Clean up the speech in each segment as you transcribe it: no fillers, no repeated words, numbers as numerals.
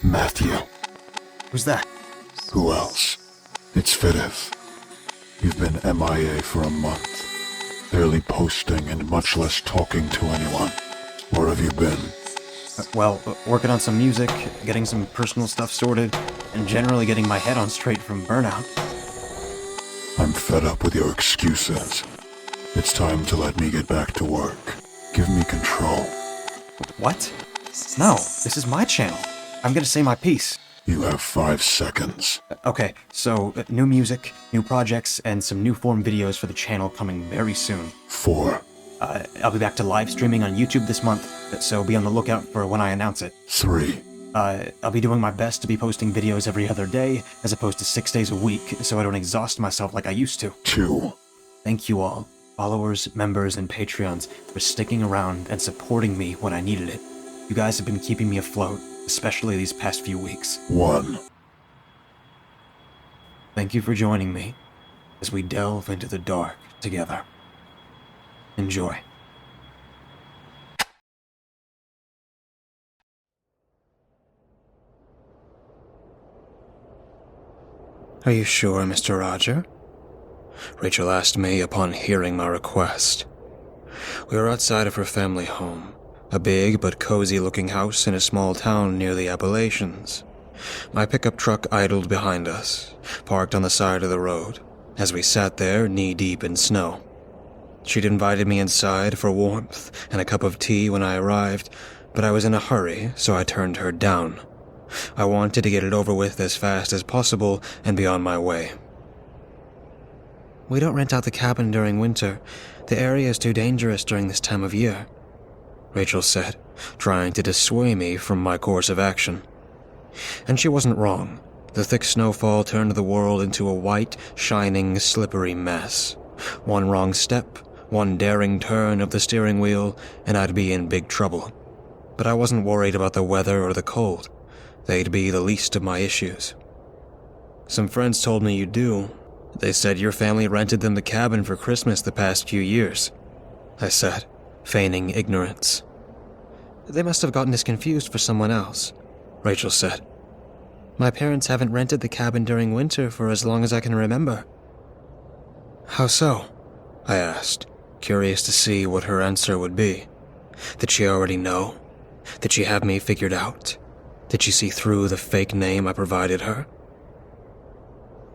Matthew. Who's that? Who else? It's Vidiv. You've been MIA for a month. Barely posting and much less talking to anyone. Where have you been? Working on some music, getting some personal stuff sorted, and generally getting my head on straight from burnout. I'm fed up with your excuses. It's time to let me get back to work. Give me control. What? No, this is my channel. I'm gonna say my piece. You have 5 seconds. Okay, so new music, new projects, and some new form videos for the channel coming very soon. 4. I'll be back to live streaming on YouTube this month, so be on the lookout for when I announce it. 3. I'll be doing my best to be posting videos every other day, as opposed to 6 days a week, so I don't exhaust myself like I used to. 2. Thank you all, followers, members, and Patreons, for sticking around and supporting me when I needed it. You guys have been keeping me afloat, especially these past few weeks. 1. Thank you for joining me as we delve into the dark together. Enjoy. Are you sure, Mr. Roger? Rachel asked me upon hearing my request. We were outside of her family home, a big but cozy-looking house in a small town near the Appalachians. My pickup truck idled behind us, parked on the side of the road, as we sat there knee-deep in snow. She'd invited me inside for warmth and a cup of tea when I arrived, but I was in a hurry, so I turned her down. I wanted to get it over with as fast as possible and be on my way. We don't rent out the cabin during winter. The area is too dangerous during this time of year, Rachel said, trying to dissuade me from my course of action. And she wasn't wrong. The thick snowfall turned the world into a white, shining, slippery mess. One wrong step, one daring turn of the steering wheel, and I'd be in big trouble. But I wasn't worried about the weather or the cold. They'd be the least of my issues. Some friends told me you do. They said your family rented them the cabin for Christmas the past few years, I said, feigning ignorance. They must have gotten us confused for someone else, Rachel said. My parents haven't rented the cabin during winter for as long as I can remember. How so? I asked, curious to see what her answer would be. Did she already know? Did she have me figured out? Did she see through the fake name I provided her?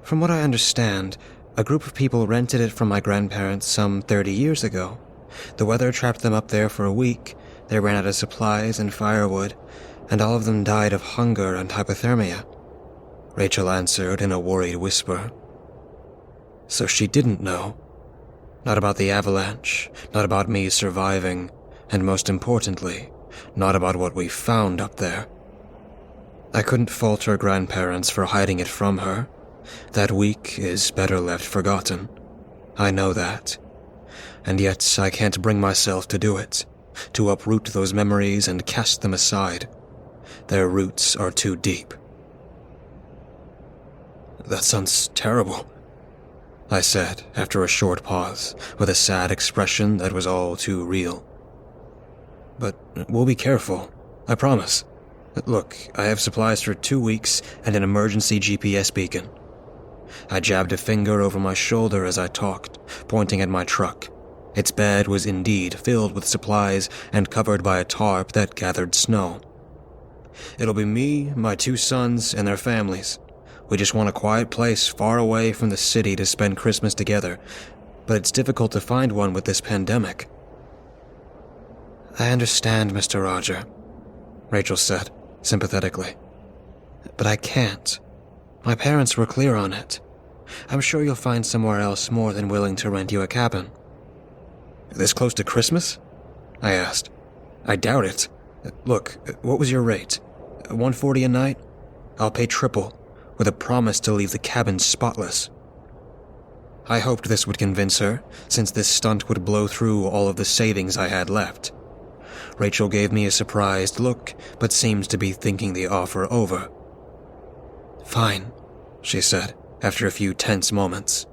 From what I understand, a group of people rented it from my grandparents some 30 years ago. The weather trapped them up there for a week, they ran out of supplies and firewood, and all of them died of hunger and hypothermia. Rachel answered in a worried whisper. So she didn't know. Not about the avalanche, not about me surviving, and most importantly, not about what we found up there. I couldn't fault her grandparents for hiding it from her. That week is better left forgotten. I know that. And yet I can't bring myself to do it, to uproot those memories and cast them aside. Their roots are too deep. That sounds terrible, I said after a short pause, with a sad expression that was all too real. But we'll be careful, I promise. Look, I have supplies for 2 weeks and an emergency GPS beacon. I jabbed a finger over my shoulder as I talked, pointing at my truck. Its bed was indeed filled with supplies and covered by a tarp that gathered snow. It'll be me, my 2 sons, and their families. We just want a quiet place far away from the city to spend Christmas together, but it's difficult to find one with this pandemic. I understand, Mr. Roger, Rachel said, sympathetically. But I can't. My parents were clear on it. I'm sure you'll find somewhere else more than willing to rent you a cabin. This close to Christmas? I asked. I doubt it. Look, what was your rate? $140 a night? I'll pay triple, with a promise to leave the cabin spotless. I hoped this would convince her, since this stunt would blow through all of the savings I had left. Rachel gave me a surprised look, but seemed to be thinking the offer over. Fine, she said, after a few tense moments.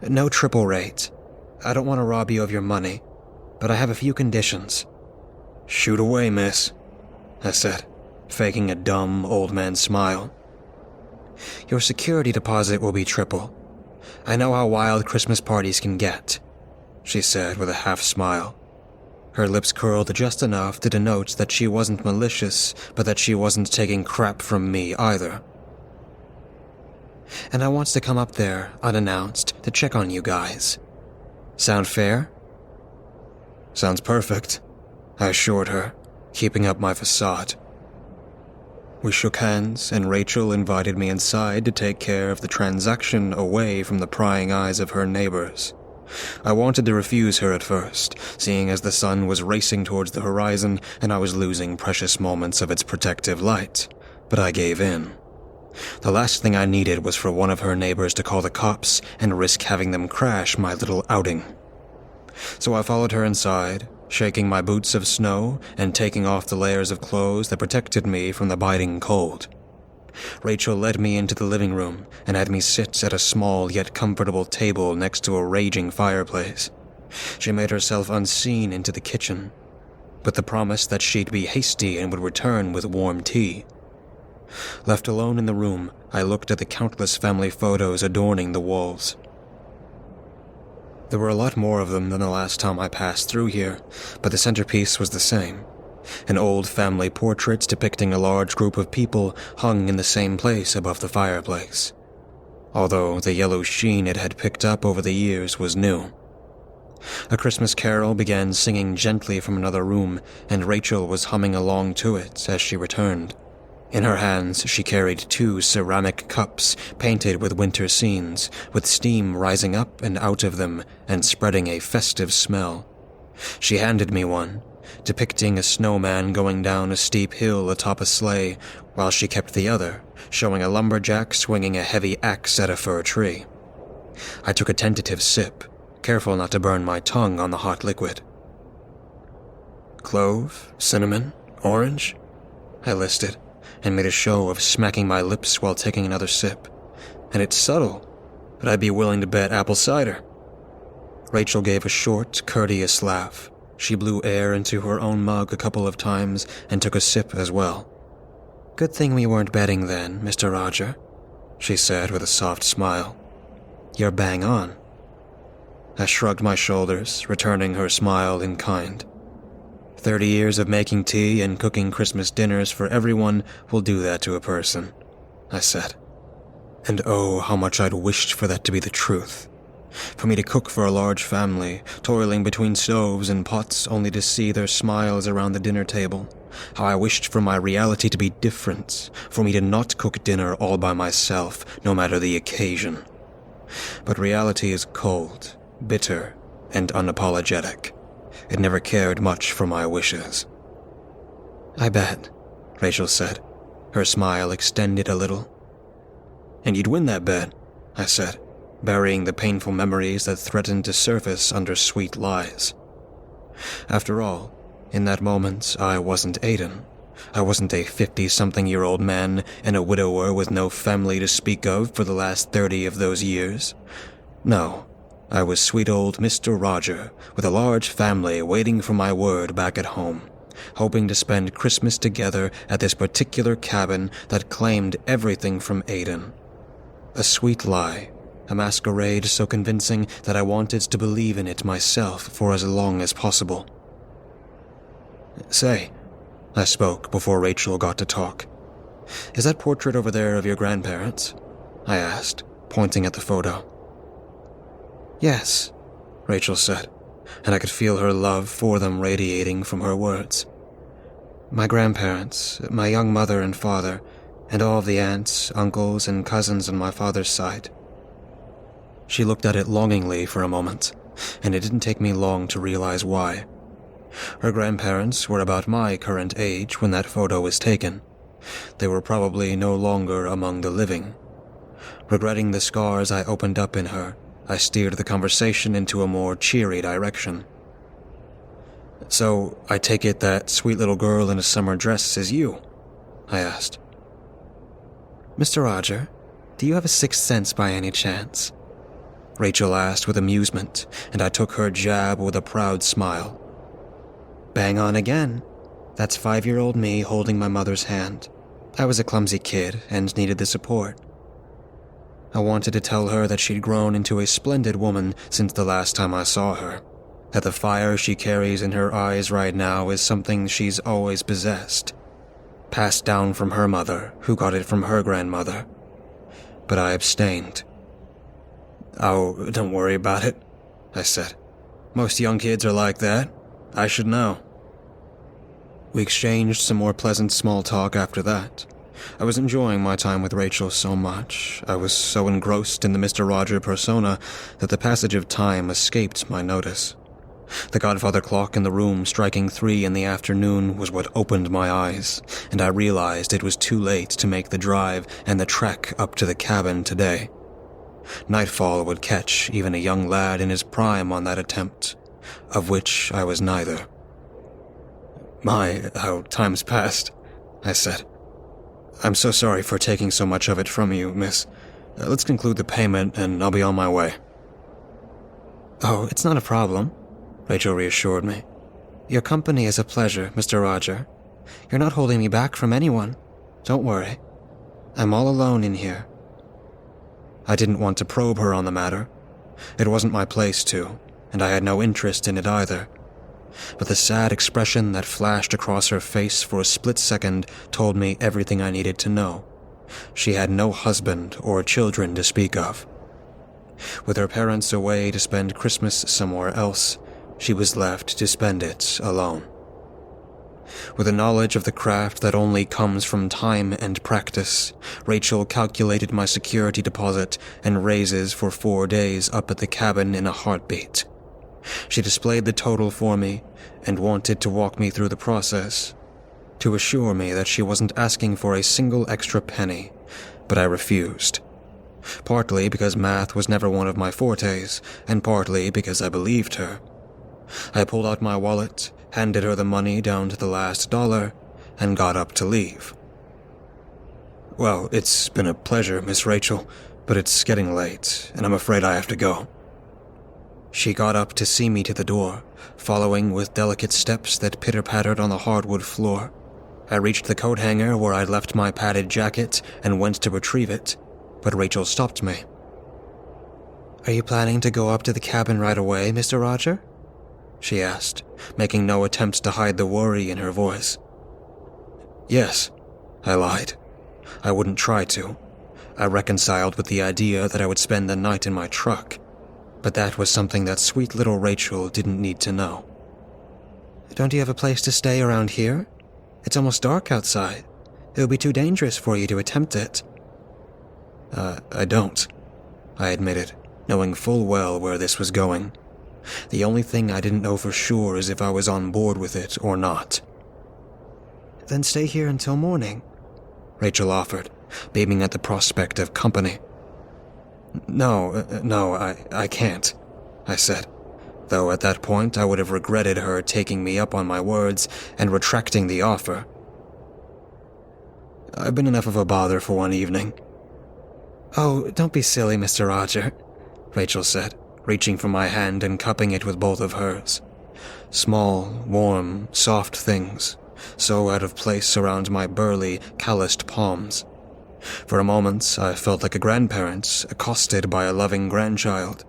No triple rate. I don't want to rob you of your money, but I have a few conditions. Shoot away, miss, I said, faking a dumb old man smile. "Your security deposit will be triple. I know how wild Christmas parties can get," she said with a half smile. Her lips curled just enough to denote that she wasn't malicious, but that she wasn't taking crap from me either. "And I wants to come up there, unannounced, to check on you guys. Sound fair?" "Sounds perfect," I assured her, keeping up my facade. We shook hands, and Rachel invited me inside to take care of the transaction away from the prying eyes of her neighbors. I wanted to refuse her at first, seeing as the sun was racing towards the horizon and I was losing precious moments of its protective light, but I gave in. The last thing I needed was for one of her neighbors to call the cops and risk having them crash my little outing. So I followed her inside, shaking my boots of snow and taking off the layers of clothes that protected me from the biting cold. Rachel led me into the living room and had me sit at a small yet comfortable table next to a raging fireplace. She made herself unseen into the kitchen, with the promise that she'd be hasty and would return with warm tea. Left alone in the room, I looked at the countless family photos adorning the walls. There were a lot more of them than the last time I passed through here, but the centerpiece was the same. An old family portrait depicting a large group of people hung in the same place above the fireplace, although the yellow sheen it had picked up over the years was new. A Christmas carol began singing gently from another room, and Rachel was humming along to it as she returned. In her hands, she carried 2 ceramic cups painted with winter scenes, with steam rising up and out of them and spreading a festive smell. She handed me one, depicting a snowman going down a steep hill atop a sleigh, while she kept the other, showing a lumberjack swinging a heavy axe at a fir tree. I took a tentative sip, careful not to burn my tongue on the hot liquid. "Clove, cinnamon, orange?" I listed, and made a show of smacking my lips while taking another sip. "And it's subtle, but I'd be willing to bet apple cider." Rachel gave a short, courteous laugh. She blew air into her own mug a couple of times and took a sip as well. "Good thing we weren't betting then, Mr. Roger," she said with a soft smile. "You're bang on." I shrugged my shoulders, returning her smile in kind. 30 years of making tea and cooking Christmas dinners for everyone will do that to a person, I said. And oh, how much I'd wished for that to be the truth. For me to cook for a large family, toiling between stoves and pots only to see their smiles around the dinner table. How I wished for my reality to be different, for me to not cook dinner all by myself, no matter the occasion. But reality is cold, bitter, and unapologetic. It never cared much for my wishes. "I bet," Rachel said. Her smile extended a little. "And you'd win that bet," I said, burying the painful memories that threatened to surface under sweet lies. After all, in that moment, I wasn't Aiden. I wasn't a 50-something-year-old man and a widower with no family to speak of for the last 30 of those years. No, I was sweet old Mr. Roger, with a large family waiting for my word back at home, hoping to spend Christmas together at this particular cabin that claimed everything from Aiden. A sweet lie, a masquerade so convincing that I wanted to believe in it myself for as long as possible. "Say," I spoke before Rachel got to talk. "Is that portrait over there of your grandparents?" I asked, pointing at the photo. "Yes," Rachel said, and I could feel her love for them radiating from her words. "My grandparents, my young mother and father, and all of the aunts, uncles, and cousins on my father's side." She looked at it longingly for a moment, and it didn't take me long to realize why. Her grandparents were about my current age when that photo was taken. They were probably no longer among the living. Regretting the scars I opened up in her, I steered the conversation into a more cheery direction. "So, I take it that sweet little girl in a summer dress is you?" I asked. "Mr. Roger, do you have a sixth sense by any chance?" Rachel asked with amusement, and I took her jab with a proud smile. "Bang on again. That's 5-year-old me holding my mother's hand. I was a clumsy kid and needed the support. I wanted to tell her that she'd grown into a splendid woman since the last time I saw her, that the fire she carries in her eyes right now is something she's always possessed, passed down from her mother, who got it from her grandmother. But I abstained. "Oh, don't worry about it," I said. "Most young kids are like that. I should know." We exchanged some more pleasant small talk after that. I was enjoying my time with Rachel so much, I was so engrossed in the Mr. Roger persona, that the passage of time escaped my notice. The Godfather clock in the room striking 3 in the afternoon was what opened my eyes, and I realized it was too late to make the drive and the trek up to the cabin today. Nightfall would catch even a young lad in his prime on that attempt, of which I was neither. "My, how time's passed," I said. "I'm so sorry for taking so much of it from you, miss. Let's conclude the payment and I'll be on my way." "Oh, it's not a problem," Rachel reassured me. "Your company is a pleasure, Mr. Roger. You're not holding me back from anyone. Don't worry. I'm all alone in here." I didn't want to probe her on the matter. It wasn't my place to, and I had no interest in it either. But the sad expression that flashed across her face for a split second told me everything I needed to know. She had no husband or children to speak of. With her parents away to spend Christmas somewhere else, she was left to spend it alone. With a knowledge of the craft that only comes from time and practice, Rachel calculated my security deposit and raises for 4 days up at the cabin in a heartbeat. She displayed the total for me and wanted to walk me through the process, to assure me that she wasn't asking for a single extra penny, but I refused. Partly because math was never one of my fortes, and partly because I believed her. I pulled out my wallet, handed her the money down to the last dollar, and got up to leave. "Well, it's been a pleasure, Miss Rachel, but it's getting late, and I'm afraid I have to go." She got up to see me to the door, following with delicate steps that pitter-pattered on the hardwood floor. I reached the coat hanger where I'd left my padded jacket and went to retrieve it, but Rachel stopped me. "Are you planning to go up to the cabin right away, Mr. Roger?" she asked, making no attempt to hide the worry in her voice. "Yes," I lied. I wouldn't try to. I reconciled with the idea that I would spend the night in my truck, but that was something that sweet little Rachel didn't need to know. "Don't you have a place to stay around here? It's almost dark outside. It would be too dangerous for you to attempt it." I don't," I admitted, knowing full well where this was going. The only thing I didn't know for sure is if I was on board with it or not. "Then stay here until morning," Rachel offered, beaming at the prospect of company. No, I can't," I said, though at that point I would have regretted her taking me up on my words and retracting the offer. "I've been enough of a bother for one evening." "Oh, don't be silly, Mr. Roger," Rachel said, reaching for my hand and cupping it with both of hers. Small, warm, soft things, so out of place around my burly, calloused palms. For a moment, I felt like a grandparent accosted by a loving grandchild.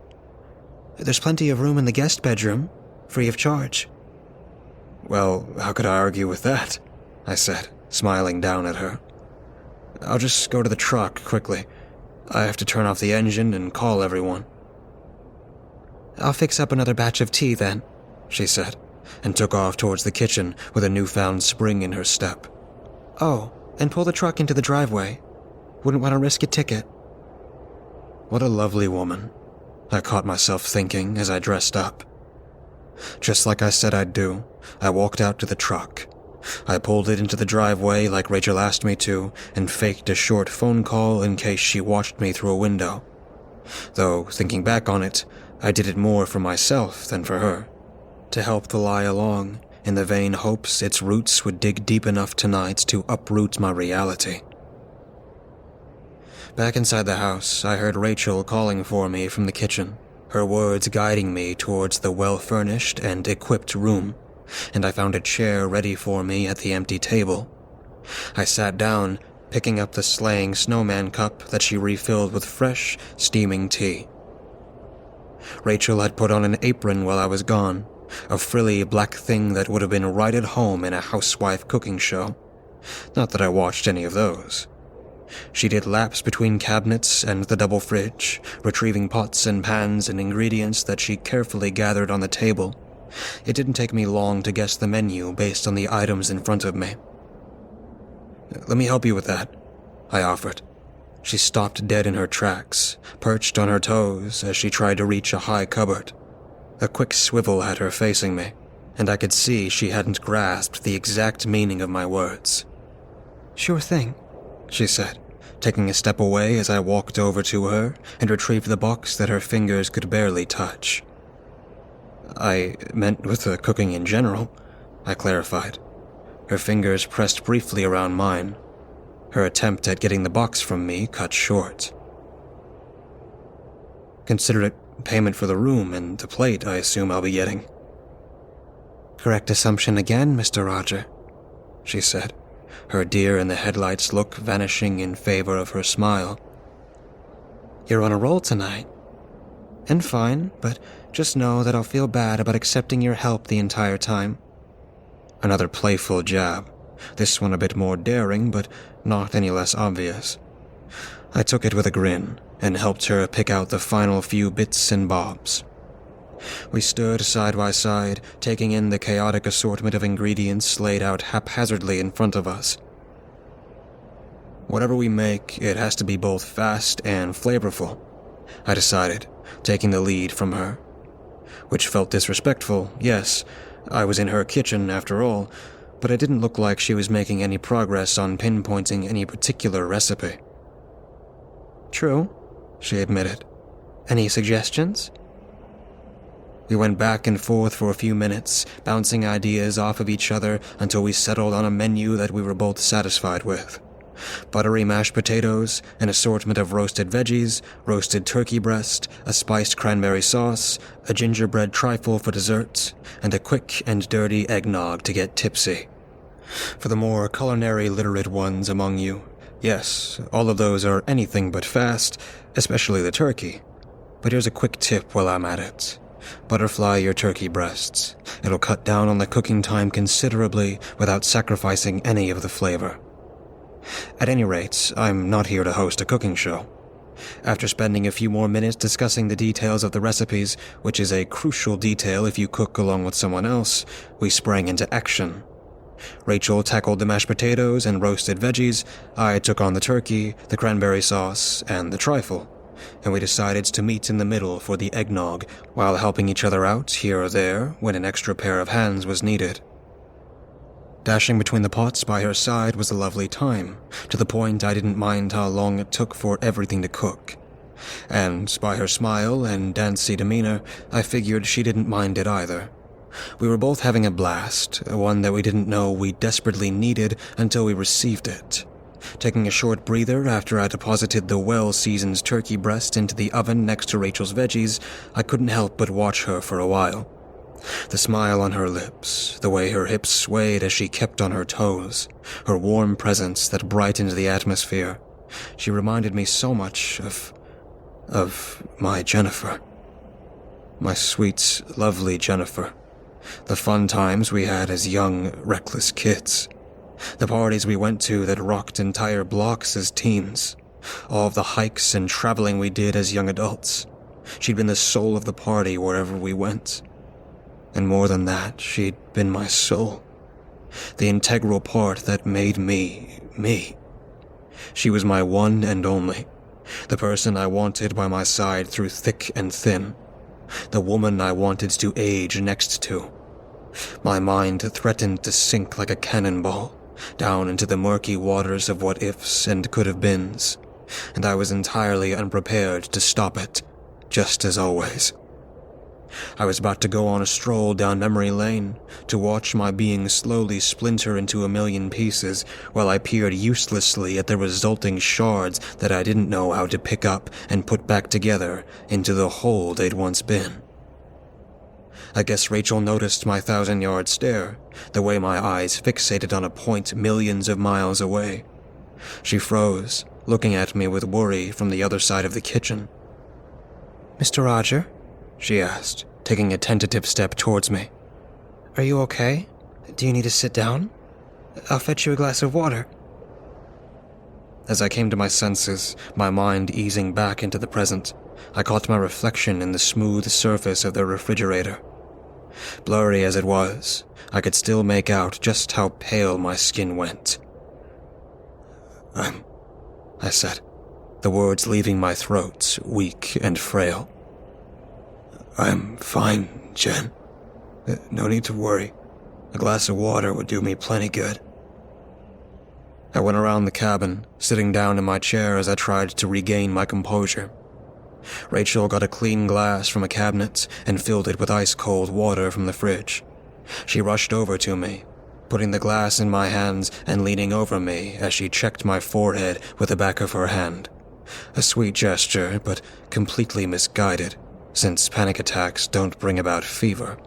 "There's plenty of room in the guest bedroom, free of charge." "Well, how could I argue with that?" I said, smiling down at her. "I'll just go to the truck quickly. I have to turn off the engine and call everyone." "I'll fix up another batch of tea then," she said, and took off towards the kitchen with a newfound spring in her step. "Oh, and pull the truck into the driveway. Wouldn't want to risk a ticket." What a lovely woman, I caught myself thinking as I dressed up. Just like I said I'd do, I walked out to the truck. I pulled it into the driveway like Rachel asked me to, and faked a short phone call in case she watched me through a window. Though, thinking back on it, I did it more for myself than for her, to help the lie along, in the vain hopes its roots would dig deep enough tonight to uproot my reality. Back inside the house, I heard Rachel calling for me from the kitchen, her words guiding me towards the well-furnished and equipped room, and I found a chair ready for me at the empty table. I sat down, picking up the slaying snowman cup that she refilled with fresh, steaming tea. Rachel had put on an apron while I was gone, a frilly black thing that would have been right at home in a housewife cooking show. Not that I watched any of those. She did laps between cabinets and the double fridge, retrieving pots and pans and ingredients that she carefully gathered on the table. It didn't take me long to guess the menu based on the items in front of me. "Let me help you with that," I offered. She stopped dead in her tracks, perched on her toes as she tried to reach a high cupboard. A quick swivel had her facing me, and I could see she hadn't grasped the exact meaning of my words. "Sure thing," she said, taking a step away as I walked over to her and retrieved the box that her fingers could barely touch. "I meant with the cooking in general," I clarified. Her fingers pressed briefly around mine. Her attempt at getting the box from me cut short. "Consider it payment for the room and the plate I assume I'll be getting." "Correct assumption again, Mr. Roger," she said, her deer-in-the-headlights look vanishing in favor of her smile. "You're on a roll tonight. And fine, but just know that I'll feel bad about accepting your help the entire time." Another playful jab, this one a bit more daring, but not any less obvious. I took it with a grin and helped her pick out the final few bits and bobs. We stood side by side, taking in the chaotic assortment of ingredients laid out haphazardly in front of us. "Whatever we make, it has to be both fast and flavorful," I decided, taking the lead from her. Which felt disrespectful, yes. I was in her kitchen after all, but it didn't look like she was making any progress on pinpointing any particular recipe. "True," she admitted. "Any suggestions?" We went back and forth for a few minutes, bouncing ideas off of each other until we settled on a menu that we were both satisfied with. Buttery mashed potatoes, an assortment of roasted veggies, roasted turkey breast, a spiced cranberry sauce, a gingerbread trifle for dessert, and a quick and dirty eggnog to get tipsy. For the more culinary literate ones among you, yes, all of those are anything but fast, especially the turkey. But here's a quick tip while I'm at it. Butterfly your turkey breasts. It'll cut down on the cooking time considerably without sacrificing any of the flavor. At any rate, I'm not here to host a cooking show. After spending a few more minutes discussing the details of the recipes, which is a crucial detail if you cook along with someone else, we sprang into action. Rachel tackled the mashed potatoes and roasted veggies, I took on the turkey, the cranberry sauce, and the trifle, and we decided to meet in the middle for the eggnog while helping each other out here or there when an extra pair of hands was needed. Dashing between the pots by her side was a lovely time, to the point I didn't mind how long it took for everything to cook. And by her smile and dancey demeanor, I figured she didn't mind it either. We were both having a blast, one that we didn't know we desperately needed until we received it. Taking a short breather after I deposited the well-seasoned turkey breast into the oven next to Rachel's veggies, I couldn't help but watch her for a while. The smile on her lips, the way her hips swayed as she kept on her toes, her warm presence that brightened the atmosphere. She reminded me so much of my Jennifer. My sweet, lovely Jennifer. The fun times we had as young, reckless kids. The parties we went to that rocked entire blocks as teens. All of the hikes and traveling we did as young adults. She'd been the soul of the party wherever we went. And more than that, she'd been my soul. The integral part that made me, me. She was my one and only. The person I wanted by my side through thick and thin. The woman I wanted to age next to. My mind threatened to sink like a cannonball, down into the murky waters of what-ifs and could-have-beens, and I was entirely unprepared to stop it, just as always. I was about to go on a stroll down memory lane, to watch my being slowly splinter into a million pieces while I peered uselessly at the resulting shards that I didn't know how to pick up and put back together into the whole they'd once been. I guess Rachel noticed my 1,000-yard stare, the way my eyes fixated on a point millions of miles away. She froze, looking at me with worry from the other side of the kitchen. "Mr. Roger?" she asked, taking a tentative step towards me. "Are you okay? Do you need to sit down? I'll fetch you a glass of water." As I came to my senses, my mind easing back into the present, I caught my reflection in the smooth surface of the refrigerator. Blurry as it was, I could still make out just how pale my skin went. I said, the words leaving my throat, weak and frail. "I'm fine, Jen. No need to worry. A glass of water would do me plenty good." I went around the cabin, sitting down in my chair as I tried to regain my composure. Rachel got a clean glass from a cabinet and filled it with ice-cold water from the fridge. She rushed over to me, putting the glass in my hands and leaning over me as she checked my forehead with the back of her hand. A sweet gesture, but completely misguided, since panic attacks don't bring about fever.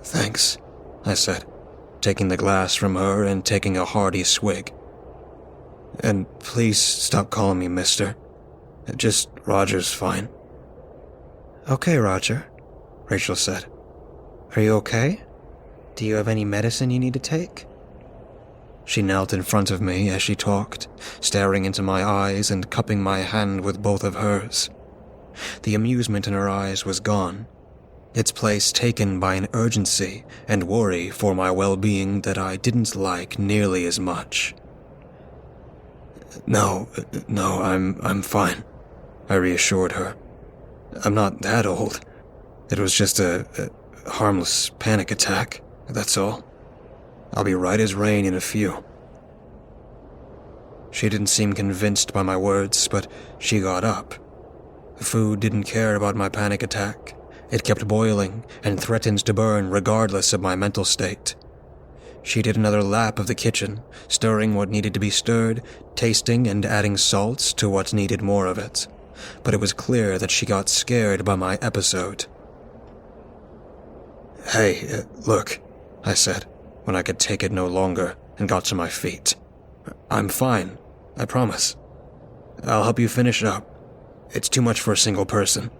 "Thanks," I said, taking the glass from her and taking a hearty swig. "And please stop calling me mister. Just Roger's fine." "Okay, Roger," Rachel said. "Are you okay? Do you have any medicine you need to take?" She knelt in front of me as she talked, staring into my eyes and cupping my hand with both of hers. The amusement in her eyes was gone, its place taken by an urgency and worry for my well-being that I didn't like nearly as much. No, I'm fine," I reassured her. "I'm not that old. It was just a harmless panic attack, that's all. I'll be right as rain in a few." She didn't seem convinced by my words, but she got up. The food didn't care about my panic attack. It kept boiling and threatened to burn regardless of my mental state. She did another lap of the kitchen, stirring what needed to be stirred, tasting and adding salt to what needed more of it. But it was clear that she got scared by my episode. "Hey, look," I said, when I could take it no longer and got to my feet. "I'm fine, I promise. I'll help you finish up. It's too much for a single person."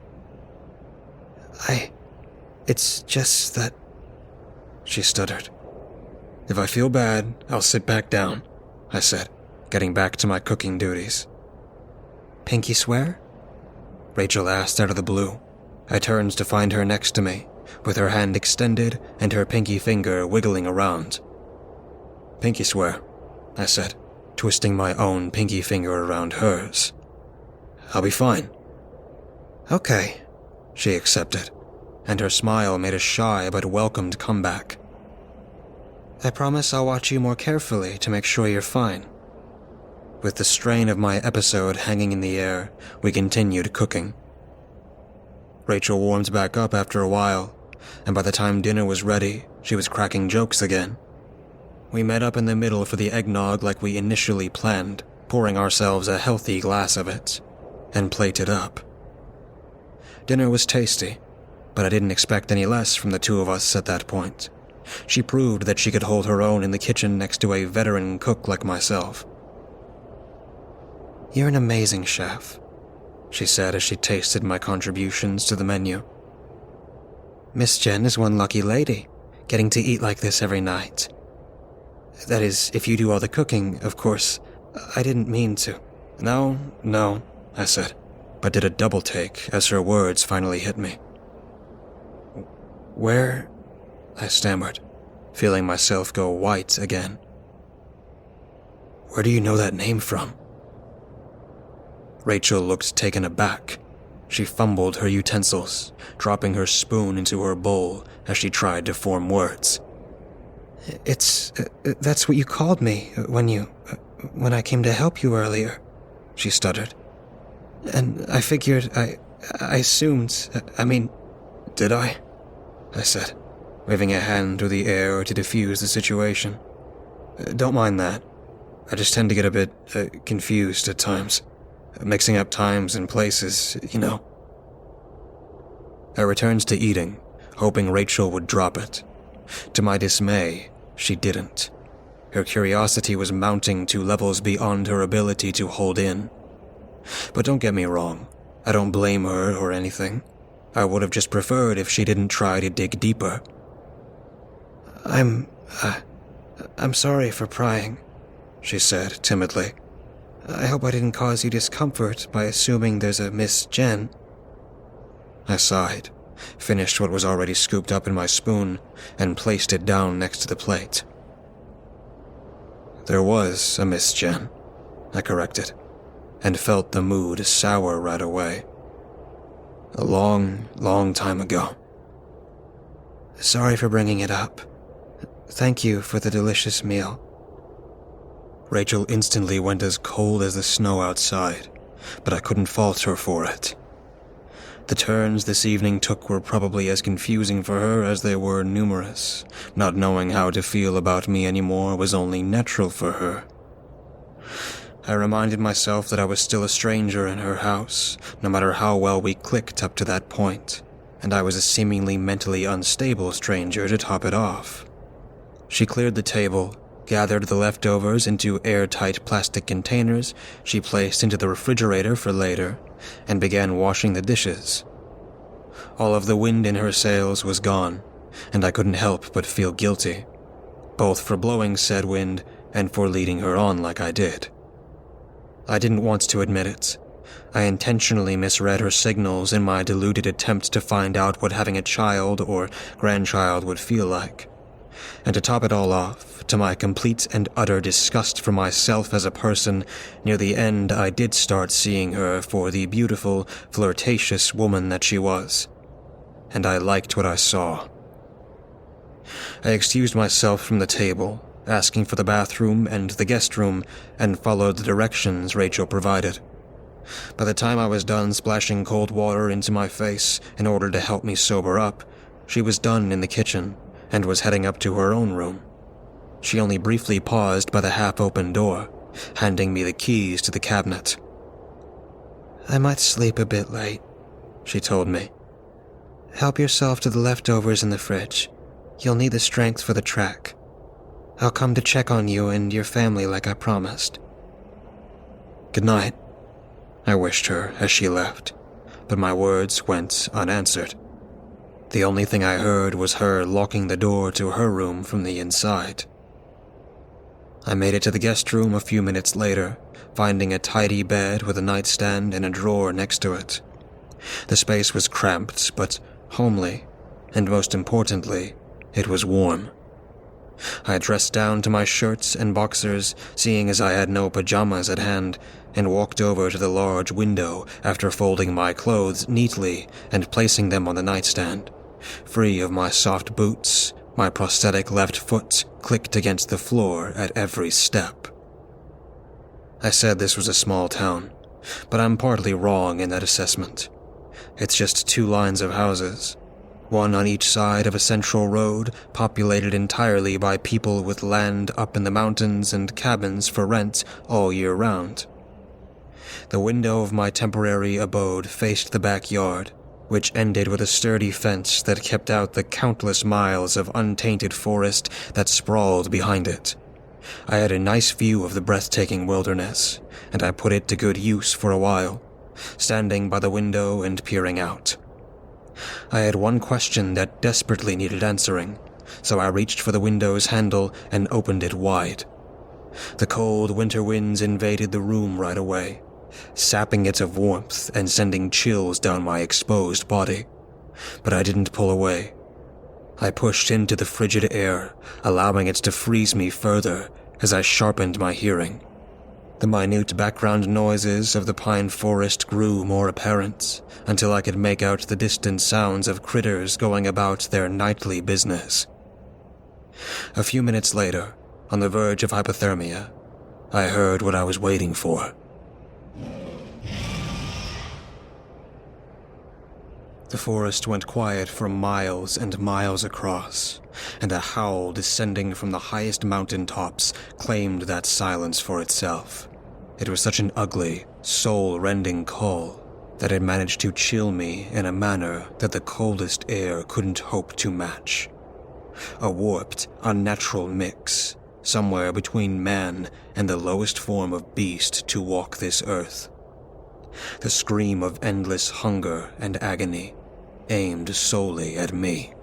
It's just that," she stuttered. "If I feel bad, I'll sit back down," I said, getting back to my cooking duties. "Pinky swear?" Rachel asked out of the blue. I turned to find her next to me, with her hand extended and her pinky finger wiggling around. "Pinky swear," I said, twisting my own pinky finger around hers. "I'll be fine." "Okay," she accepted, and her smile made a shy but welcomed comeback. "I promise I'll watch you more carefully to make sure you're fine." With the strain of my episode hanging in the air, we continued cooking. Rachel warmed back up after a while, and by the time dinner was ready, she was cracking jokes again. We met up in the middle for the eggnog like we initially planned, pouring ourselves a healthy glass of it, and plated up. Dinner was tasty, but I didn't expect any less from the two of us at that point. She proved that she could hold her own in the kitchen next to a veteran cook like myself. "You're an amazing chef," she said as she tasted my contributions to the menu. "Miss Jen is one lucky lady, getting to eat like this every night. That is, if you do all the cooking, of course. I didn't mean to." No, I said, but did a double take as her words finally hit me. "Where?" I stammered, feeling myself go white again. "Where do you know that name from?" Rachel looked taken aback. She fumbled her utensils, dropping her spoon into her bowl as she tried to form words. That's what you called me when I came to help you earlier," she stuttered. "And I figured, I assumed, Did I?" I said, waving a hand through the air to diffuse the situation. "Don't mind that. I just tend to get a bit confused at times. Mixing up times and places, you know." I returned to eating, hoping Rachel would drop it. To my dismay, she didn't. Her curiosity was mounting to levels beyond her ability to hold in. But don't get me wrong, I don't blame her or anything. I would have just preferred if she didn't try to dig deeper. I'm sorry for prying, she said timidly. I hope I didn't cause you discomfort by assuming there's a Miss Jen. I sighed, finished what was already scooped up in my spoon, and placed it down next to the plate. There was a Miss Jen, I corrected, and felt the mood sour right away. A long, long time ago. Sorry for bringing it up. Thank you for the delicious meal. Rachel instantly went as cold as the snow outside, but I couldn't fault her for it. The turns this evening took were probably as confusing for her as they were numerous. Not knowing how to feel about me anymore was only natural for her. I reminded myself that I was still a stranger in her house, no matter how well we clicked up to that point, and I was a seemingly mentally unstable stranger to top it off. She cleared the table, gathered the leftovers into airtight plastic containers she placed into the refrigerator for later, and began washing the dishes. All of the wind in her sails was gone, and I couldn't help but feel guilty, both for blowing said wind and for leading her on like I did. I didn't want to admit it. I intentionally misread her signals in my deluded attempt to find out what having a child or grandchild would feel like. And to top it all off, to my complete and utter disgust for myself as a person, near the end I did start seeing her for the beautiful, flirtatious woman that she was. And I liked what I saw. I excused myself from the table, asking for the bathroom and the guest room, and followed the directions Rachel provided. By the time I was done splashing cold water into my face in order to help me sober up, she was done in the kitchen and was heading up to her own room. She only briefly paused by the half-open door, handing me the keys to the cabinet. I might sleep a bit late, she told me. Help yourself to the leftovers in the fridge. You'll need the strength for the trek. I'll come to check on you and your family like I promised. Good night, I wished her as she left, but my words went unanswered. The only thing I heard was her locking the door to her room from the inside. I made it to the guest room a few minutes later, finding a tidy bed with a nightstand and a drawer next to it. The space was cramped, but homely, and most importantly, it was warm. I dressed down to my shirts and boxers, seeing as I had no pajamas at hand, and walked over to the large window after folding my clothes neatly and placing them on the nightstand. Free of my soft boots, my prosthetic left foot clicked against the floor at every step. I said this was a small town, but I'm partly wrong in that assessment. It's just 2 lines of houses, one on each side of a central road populated entirely by people with land up in the mountains and cabins for rent all year round. The window of my temporary abode faced the backyard, which ended with a sturdy fence that kept out the countless miles of untainted forest that sprawled behind it. I had a nice view of the breathtaking wilderness, and I put it to good use for a while, standing by the window and peering out. I had one question that desperately needed answering, so I reached for the window's handle and opened it wide. The cold winter winds invaded the room right away, sapping it of warmth and sending chills down my exposed body. But I didn't pull away. I pushed into the frigid air, allowing it to freeze me further as I sharpened my hearing. The minute background noises of the pine forest grew more apparent, until I could make out the distant sounds of critters going about their nightly business. A few minutes later, on the verge of hypothermia, I heard what I was waiting for. The forest went quiet for miles and miles across, and a howl descending from the highest mountain tops claimed that silence for itself. It was such an ugly, soul-rending call that had managed to chill me in a manner that the coldest air couldn't hope to match. A warped, unnatural mix, somewhere between man and the lowest form of beast to walk this earth. The scream of endless hunger and agony, aimed solely at me.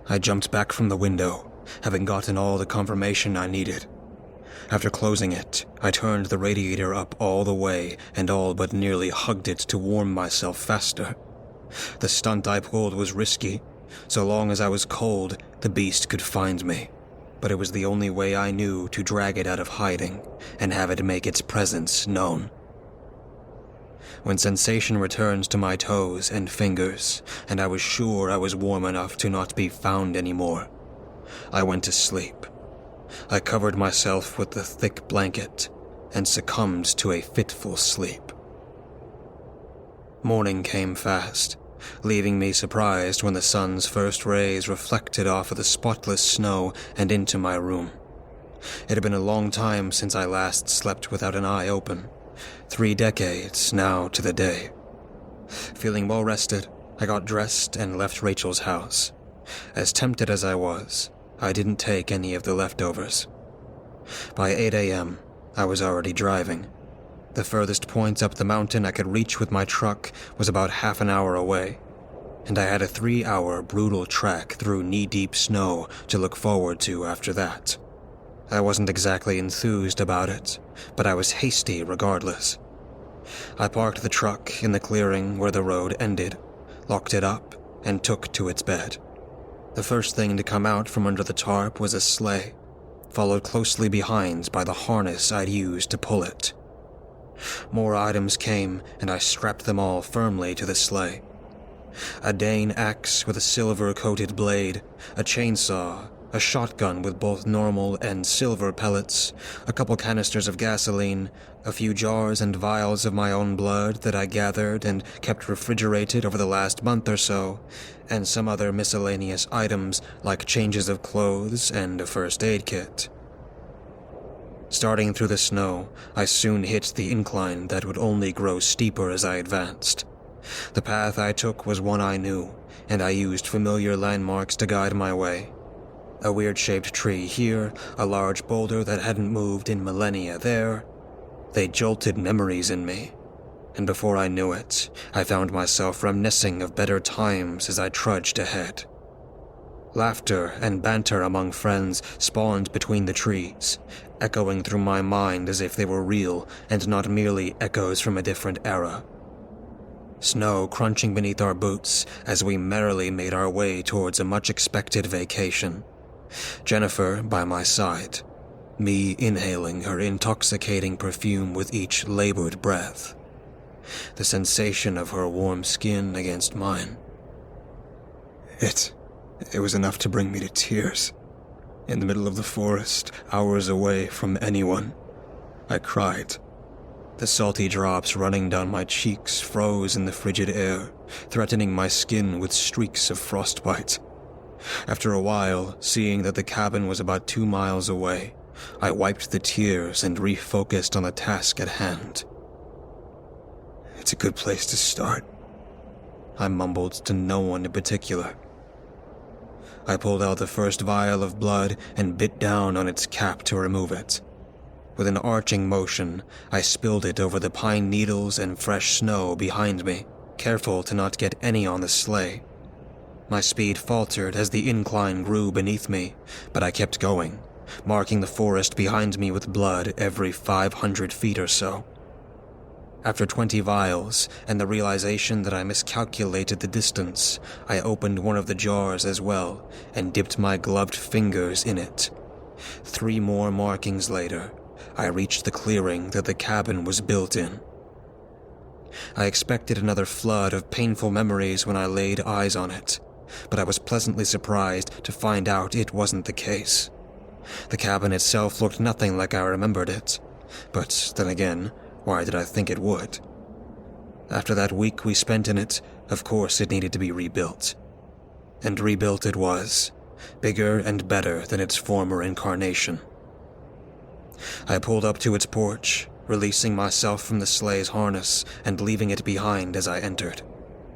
I jumped back from the window, having gotten all the confirmation I needed. After closing it, I turned the radiator up all the way and all but nearly hugged it to warm myself faster. The stunt I pulled was risky. So long as I was cold, the beast could find me. But it was the only way I knew to drag it out of hiding and have it make its presence known. When sensation returned to my toes and fingers, and I was sure I was warm enough to not be found anymore, I went to sleep. I covered myself with the thick blanket and succumbed to a fitful sleep. Morning came fast, leaving me surprised when the sun's first rays reflected off of the spotless snow and into my room. It had been a long time since I last slept without an eye open. 3 decades now to the day. Feeling well rested, I got dressed and left Rachel's house. As tempted as I was, I didn't take any of the leftovers. By 8 a.m., I was already driving. The furthest point up the mountain I could reach with my truck was about half an hour away, and I had a 3-hour brutal trek through knee-deep snow to look forward to after that. I wasn't exactly enthused about it, but I was hasty regardless. I parked the truck in the clearing where the road ended, locked it up, and took to its bed. The first thing to come out from under the tarp was a sleigh, followed closely behind by the harness I'd used to pull it. More items came, and I strapped them all firmly to the sleigh. A Dane axe with a silver-coated blade, a chainsaw, a shotgun with both normal and silver pellets, a couple canisters of gasoline, a few jars and vials of my own blood that I gathered and kept refrigerated over the last month or so, and some other miscellaneous items like changes of clothes and a first aid kit. Starting through the snow, I soon hit the incline that would only grow steeper as I advanced. The path I took was one I knew, and I used familiar landmarks to guide my way. A weird-shaped tree here, a large boulder that hadn't moved in millennia there. They jolted memories in me, and before I knew it, I found myself reminiscing of better times as I trudged ahead. Laughter and banter among friends spawned between the trees, echoing through my mind as if they were real and not merely echoes from a different era. Snow crunching beneath our boots as we merrily made our way towards a much-expected vacation. Jennifer by my side, me inhaling her intoxicating perfume with each labored breath. The sensation of her warm skin against mine. It was enough to bring me to tears. In the middle of the forest, hours away from anyone, I cried. The salty drops running down my cheeks froze in the frigid air, threatening my skin with streaks of frostbite. After a while, seeing that the cabin was about 2 miles away, I wiped the tears and refocused on the task at hand. It's a good place to start, I mumbled to no one in particular. I pulled out the first vial of blood and bit down on its cap to remove it. With an arching motion, I spilled it over the pine needles and fresh snow behind me, careful to not get any on the sleigh. My speed faltered as the incline grew beneath me, but I kept going, marking the forest behind me with blood every 500 feet or so. After 20 vials, and the realization that I miscalculated the distance, I opened one of the jars as well, and dipped my gloved fingers in it. 3 more markings later, I reached the clearing that the cabin was built in. I expected another flood of painful memories when I laid eyes on it, but I was pleasantly surprised to find out it wasn't the case. The cabin itself looked nothing like I remembered it, but then again, why did I think it would? After that week we spent in it, of course it needed to be rebuilt. And rebuilt it was, bigger and better than its former incarnation. I pulled up to its porch, releasing myself from the sleigh's harness and leaving it behind as I entered.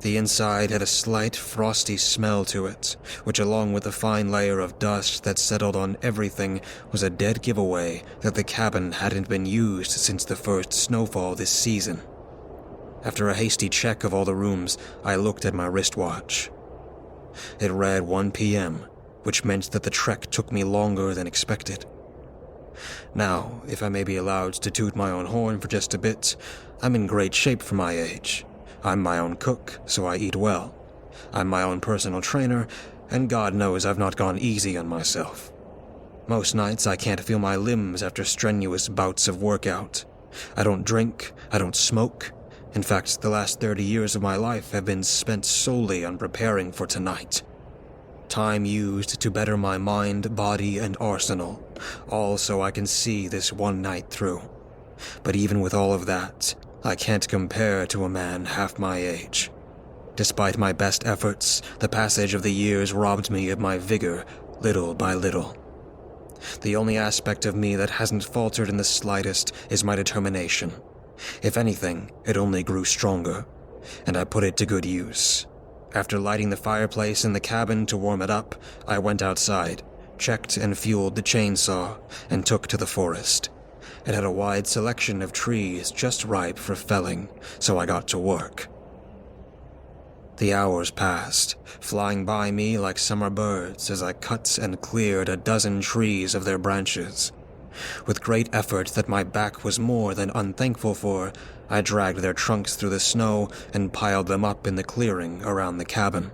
The inside had a slight, frosty smell to it, which along with the fine layer of dust that settled on everything was a dead giveaway that the cabin hadn't been used since the first snowfall this season. After a hasty check of all the rooms, I looked at my wristwatch. It read 1 p.m., which meant that the trek took me longer than expected. Now, if I may be allowed to toot my own horn for just a bit, I'm in great shape for my age. I'm my own cook, so I eat well. I'm my own personal trainer, and God knows I've not gone easy on myself. Most nights I can't feel my limbs after strenuous bouts of workout. I don't drink, I don't smoke. In fact, the last 30 years of my life have been spent solely on preparing for tonight. Time used to better my mind, body, and arsenal, all so I can see this one night through. But even with all of that, I can't compare to a man half my age. Despite my best efforts, the passage of the years robbed me of my vigor little by little. The only aspect of me that hasn't faltered in the slightest is my determination. If anything, it only grew stronger, and I put it to good use. After lighting the fireplace in the cabin to warm it up, I went outside, checked and fueled the chainsaw, and took to the forest. It had a wide selection of trees just ripe for felling, so I got to work. The hours passed, flying by me like summer birds as I cut and cleared a dozen trees of their branches. With great effort that my back was more than unthankful for, I dragged their trunks through the snow and piled them up in the clearing around the cabin.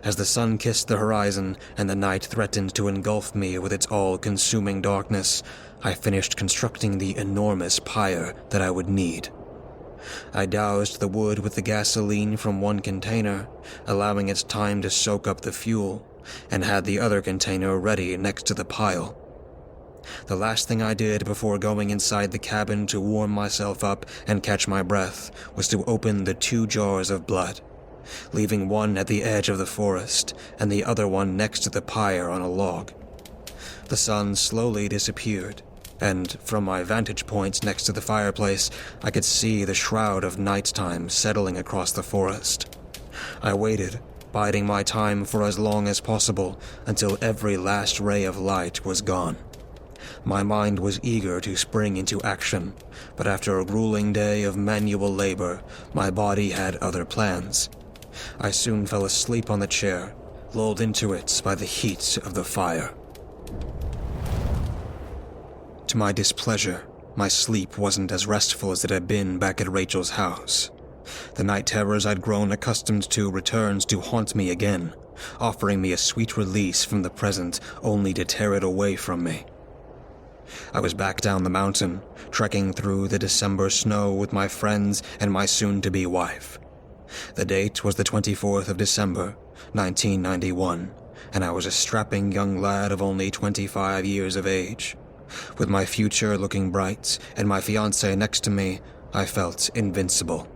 As the sun kissed the horizon and the night threatened to engulf me with its all-consuming darkness, I finished constructing the enormous pyre that I would need. I doused the wood with the gasoline from one container, allowing it time to soak up the fuel, and had the other container ready next to the pile. The last thing I did before going inside the cabin to warm myself up and catch my breath was to open the 2 jars of blood, leaving one at the edge of the forest and the other one next to the pyre on a log. The sun slowly disappeared, and from my vantage point next to the fireplace, I could see the shroud of nighttime settling across the forest. I waited, biding my time for as long as possible until every last ray of light was gone. My mind was eager to spring into action, but after a grueling day of manual labor, my body had other plans. I soon fell asleep on the chair, lulled into it by the heat of the fire. To my displeasure, my sleep wasn't as restful as it had been back at Rachel's house. The night terrors I'd grown accustomed to returned to haunt me again, offering me a sweet release from the present only to tear it away from me. I was back down the mountain, trekking through the December snow with my friends and my soon-to-be wife. The date was the 24th of December, 1991, and I was a strapping young lad of only 25 years of age. With my future looking bright and my fiancée next to me, I felt invincible.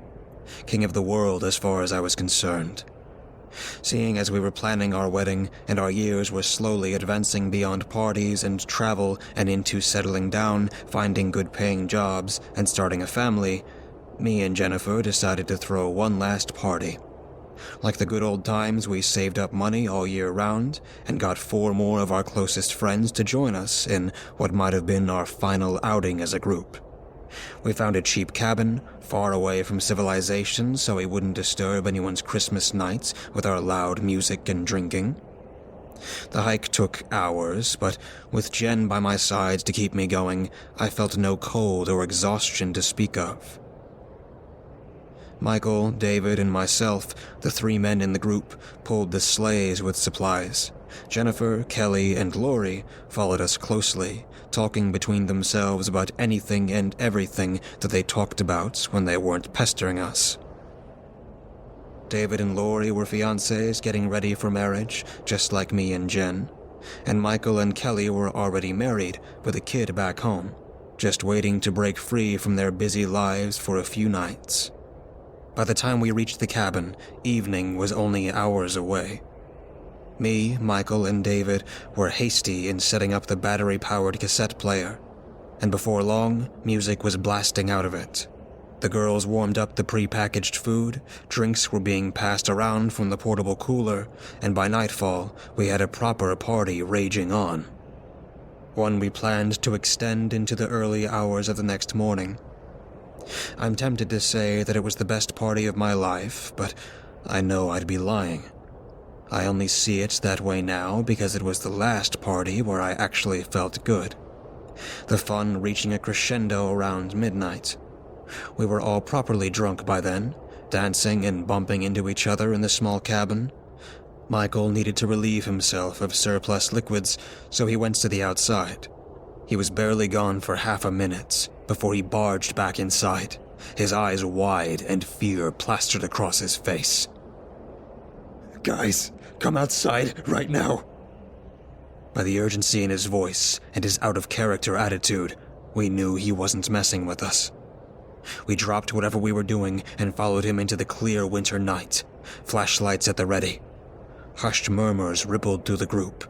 King of the world as far as I was concerned. Seeing as we were planning our wedding and our years were slowly advancing beyond parties and travel and into settling down, finding good-paying jobs, and starting a family, me and Jennifer decided to throw one last party. Like the good old times, we saved up money all year round and got 4 more of our closest friends to join us in what might have been our final outing as a group. We found a cheap cabin, far away from civilization so we wouldn't disturb anyone's Christmas nights with our loud music and drinking. The hike took hours, but with Jen by my side to keep me going, I felt no cold or exhaustion to speak of. Michael, David, and myself, the 3 men in the group, pulled the sleighs with supplies. Jennifer, Kelly, and Lori followed us closely, talking between themselves about anything and everything that they talked about when they weren't pestering us. David and Lori were fiancés getting ready for marriage, just like me and Jen, and Michael and Kelly were already married with a kid back home, just waiting to break free from their busy lives for a few nights. By the time we reached the cabin, evening was only hours away. Me, Michael, and David were hasty in setting up the battery-powered cassette player. and before long, music was blasting out of it. The girls warmed up the pre-packaged food, drinks were being passed around from the portable cooler, and by nightfall, we had a proper party raging on. One we planned to extend into the early hours of the next morning. I'm tempted to say that it was the best party of my life, but I know I'd be lying. I only see it that way now because it was the last party where I actually felt good. The fun reaching a crescendo around midnight. We were all properly drunk by then, dancing and bumping into each other in the small cabin. Michael needed to relieve himself of surplus liquids, so he went to the outside. He was barely gone for half a minute before he barged back inside, his eyes wide and fear plastered across his face. "Guys, come outside right now." By the urgency in his voice and his out-of-character attitude, we knew he wasn't messing with us. We dropped whatever we were doing and followed him into the clear winter night, flashlights at the ready. Hushed murmurs rippled through the group.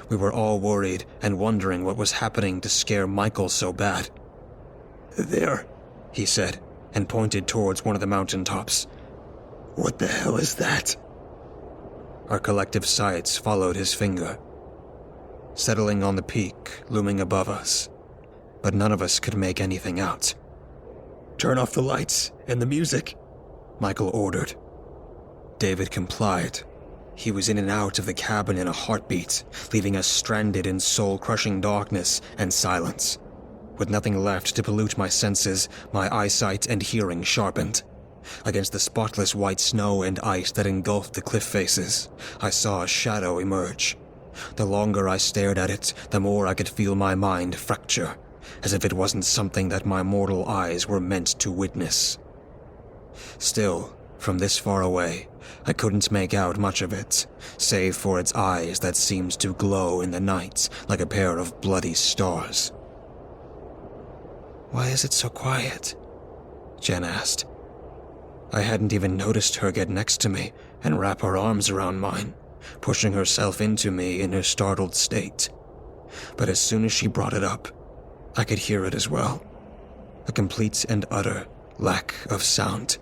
We were all worried and wondering what was happening to scare Michael so bad. "There," he said, and pointed towards one of the mountain tops. "What the hell is that?" Our collective sights followed his finger, settling on the peak looming above us, but none of us could make anything out. "Turn off the lights and the music," Michael ordered. David complied. He was in and out of the cabin in a heartbeat, leaving us stranded in soul-crushing darkness and silence. With nothing left to pollute my senses, my eyesight and hearing sharpened. Against the spotless white snow and ice that engulfed the cliff faces, I saw a shadow emerge. The longer I stared at it, the more I could feel my mind fracture, as if it wasn't something that my mortal eyes were meant to witness. Still, from this far away, I couldn't make out much of it, save for its eyes that seemed to glow in the night like a pair of bloody stars. "Why is it so quiet?" Jen asked. I hadn't even noticed her get next to me and wrap her arms around mine, pushing herself into me in her startled state. But as soon as she brought it up, I could hear it as well. A complete and utter lack of sound,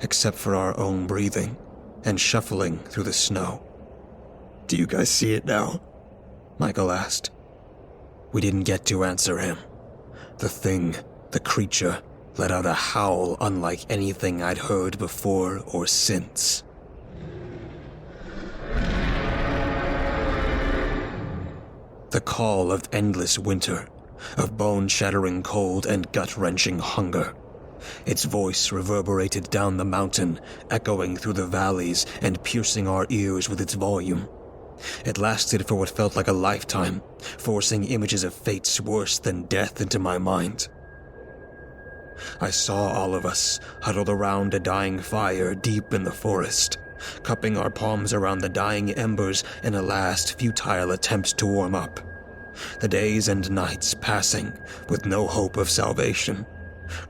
except for our own breathing and shuffling through the snow. "Do you guys see it now?" Michael asked. We didn't get to answer him. The thing, the creature, let out a howl unlike anything I'd heard before or since. The call of endless winter, of bone-shattering cold and gut-wrenching hunger. Its voice reverberated down the mountain, echoing through the valleys and piercing our ears with its volume. It lasted for what felt like a lifetime, forcing images of fates worse than death into my mind. I saw all of us huddled around a dying fire deep in the forest, cupping our palms around the dying embers in a last futile attempt to warm up. The days and nights passing with no hope of salvation,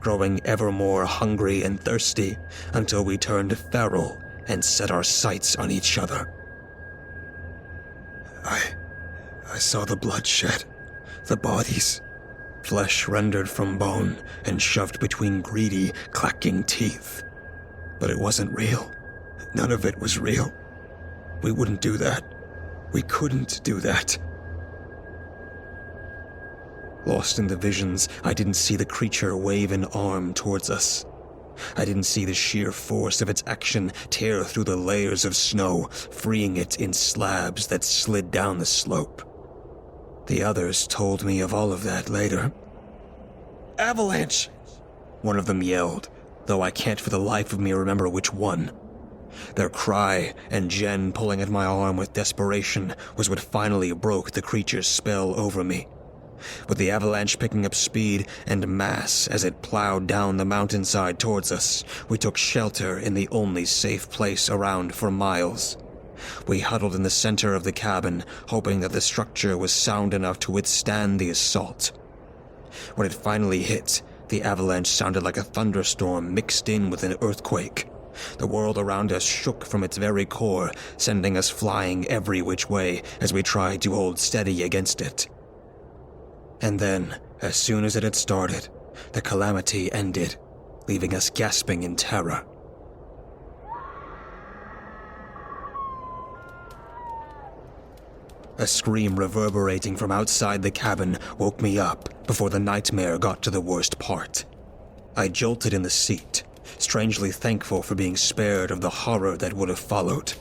growing ever more hungry and thirsty until we turned feral and set our sights on each other. I saw the bloodshed, the bodies, flesh rendered from bone and shoved between greedy, clacking teeth. But it wasn't real. None of it was real. We wouldn't do that. We couldn't do that. Lost in the visions, I didn't see the creature wave an arm towards us. I didn't see the sheer force of its action tear through the layers of snow, freeing it in slabs that slid down the slope. The others told me of all of that later. "Avalanche!" one of them yelled, though I can't for the life of me remember which one. Their cry and Jen pulling at my arm with desperation was what finally broke the creature's spell over me. With the avalanche picking up speed and mass as it plowed down the mountainside towards us, we took shelter in the only safe place around for miles. We huddled in the center of the cabin, hoping that the structure was sound enough to withstand the assault. When it finally hit, the avalanche sounded like a thunderstorm mixed in with an earthquake. The world around us shook from its very core, sending us flying every which way as we tried to hold steady against it. And then, As soon as it had started, the calamity ended, leaving us gasping in terror. A scream reverberating from outside the cabin woke me up before the nightmare got to the worst part. I jolted in the seat, strangely thankful for being spared of the horror that would have followed.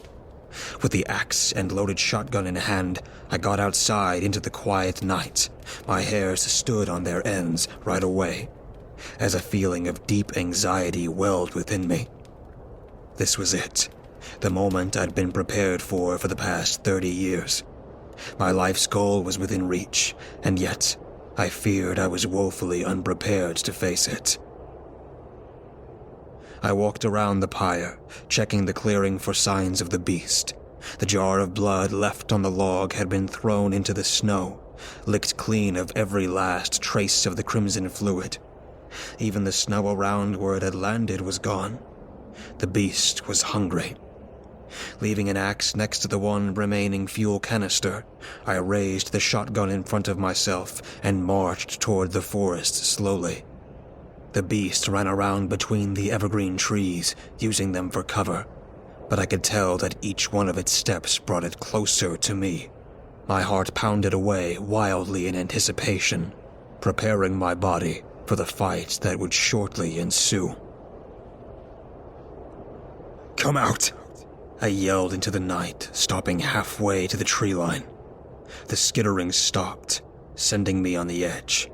With the axe and loaded shotgun in hand, I got outside into the quiet night. My hairs stood on their ends right away, as a feeling of deep anxiety welled within me. This was it, the moment I'd been prepared for the past 30 years. My life's goal was within reach, and yet I feared I was woefully unprepared to face it. I walked around the pyre, checking the clearing for signs of the beast. The jar of blood left on the log had been thrown into the snow, licked clean of every last trace of the crimson fluid. Even the snow around where it had landed was gone. The beast was hungry. Leaving an axe next to the one remaining fuel canister, I raised the shotgun in front of myself and marched toward the forest slowly. The beast ran around between the evergreen trees, using them for cover, but I could tell that each one of its steps brought it closer to me. My heart pounded away wildly in anticipation, preparing my body for the fight that would shortly ensue. "Come out!" I yelled into the night, stopping halfway to the tree line. The skittering stopped, sending me on the edge.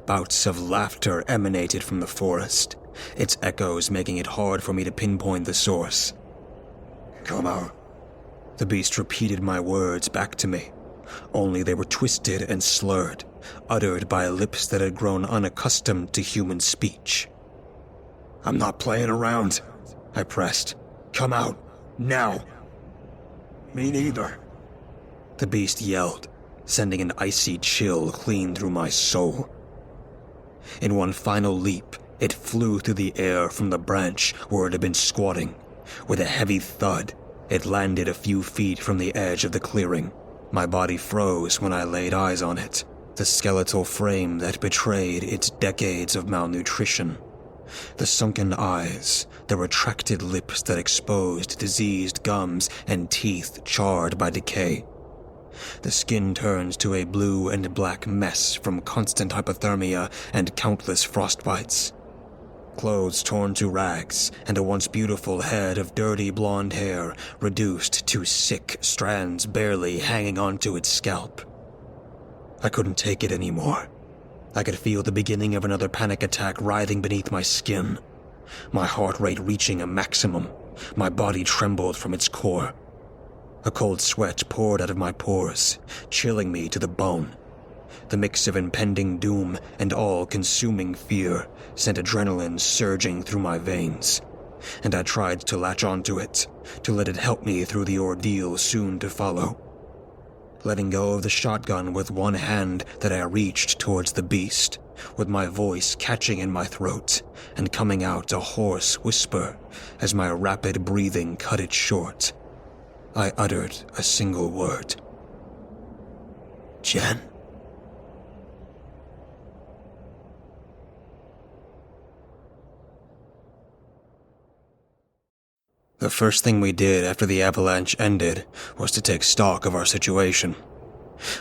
Bouts of laughter emanated from the forest, its echoes making it hard for me to pinpoint the source. "Come out." The beast repeated my words back to me, only they were twisted and slurred, uttered by lips that had grown unaccustomed to human speech. "I'm not playing around," I pressed. "Come out. Now." "Me neither," the beast yelled, sending an icy chill clean through my soul. In one final leap, it flew through the air from the branch where it had been squatting. With a heavy thud, it landed a few feet from the edge of the clearing. My body froze when I laid eyes on it, the skeletal frame that betrayed its decades of malnutrition. The sunken eyes, the retracted lips that exposed diseased gums and teeth charred by decay. The skin turned to a blue and black mess from constant hypothermia and countless frostbites. Clothes torn to rags, and a once beautiful head of dirty blonde hair reduced to sick strands barely hanging onto its scalp. I couldn't take it anymore. I could feel the beginning of another panic attack writhing beneath my skin. My heart rate reaching a maximum, my body trembled from its core. A cold sweat poured out of my pores, chilling me to the bone. The mix of impending doom and all-consuming fear sent adrenaline surging through my veins, and I tried to latch onto it, to let it help me through the ordeal soon to follow. Letting go of the shotgun with one hand that I reached towards the beast, with my voice catching in my throat and coming out a hoarse whisper as my rapid breathing cut it short. I uttered a single word. "Jen." The first thing we did after the avalanche ended was to take stock of our situation.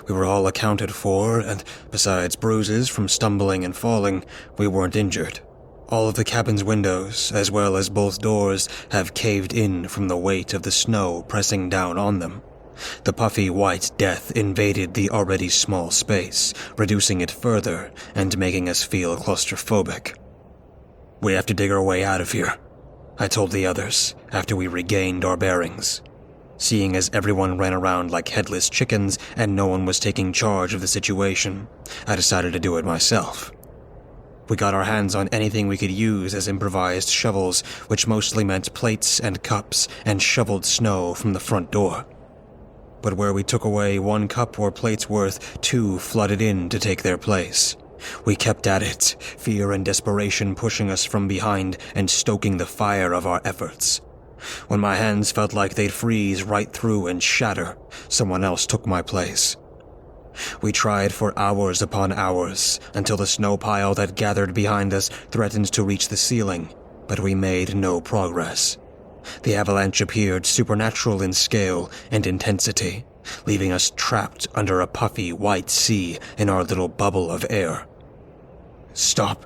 We were all accounted for, and besides bruises from stumbling and falling, we weren't injured. All of the cabin's windows, as well as both doors, have caved in from the weight of the snow pressing down on them. The puffy white death invaded the already small space, reducing it further and making us feel claustrophobic. "We have to dig our way out of here," I told the others after we regained our bearings. Seeing as everyone ran around like headless chickens and no one was taking charge of the situation, I decided to do it myself. We got our hands on anything we could use as improvised shovels, which mostly meant plates and cups, and shoveled snow from the front door. But where we took away one cup or plate's worth, two flooded in to take their place. We kept at it, fear and desperation pushing us from behind and stoking the fire of our efforts. When my hands felt like they'd freeze right through and shatter, someone else took my place. We tried for hours upon hours, until the snow pile that gathered behind us threatened to reach the ceiling, but we made no progress. The avalanche appeared supernatural in scale and intensity, leaving us trapped under a puffy white sea in our little bubble of air. "Stop,"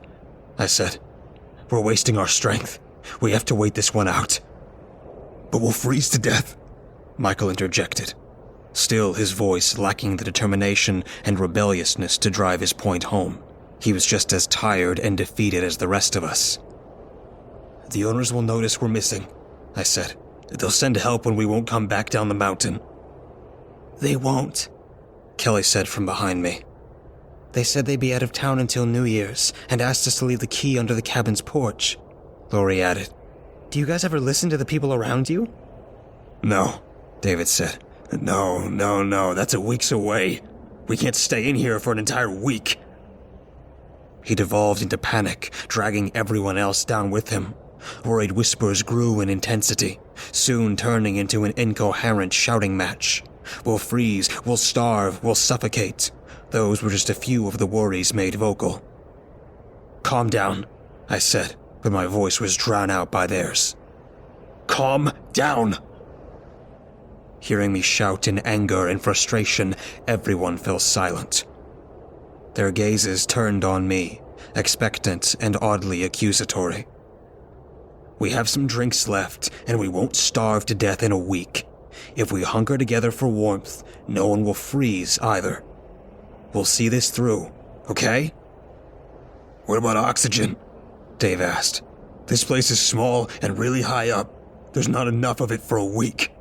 I said. "We're wasting our strength. We have to wait this one out." "But we'll freeze to death," Michael interjected, still his voice lacking the determination and rebelliousness to drive his point home. He was just as tired and defeated as the rest of us. "The owners will notice we're missing," I said. "They'll send help when we won't come back down the mountain." "They won't," Kelly said from behind me. "They said they'd be out of town until New Year's and asked us to leave the key under the cabin's porch," Lori added. "Do you guys ever listen to the people around you?" "No," David said. No, that's a week's away. We can't stay in here for an entire week." He devolved into panic, dragging everyone else down with him. Worried whispers grew in intensity, soon turning into an incoherent shouting match. "We'll freeze, we'll starve, we'll suffocate." Those were just a few of the worries made vocal. "Calm down," I said, but my voice was drowned out by theirs. "Calm down!" Hearing me shout in anger and frustration, everyone fell silent. Their gazes turned on me, expectant and oddly accusatory. "We have some drinks left, and we won't starve to death in a week. If we hunker together for warmth, no one will freeze either. We'll see this through, okay?" "What about oxygen?" Dave asked. "This place is small and really high up. There's not enough of it for a week."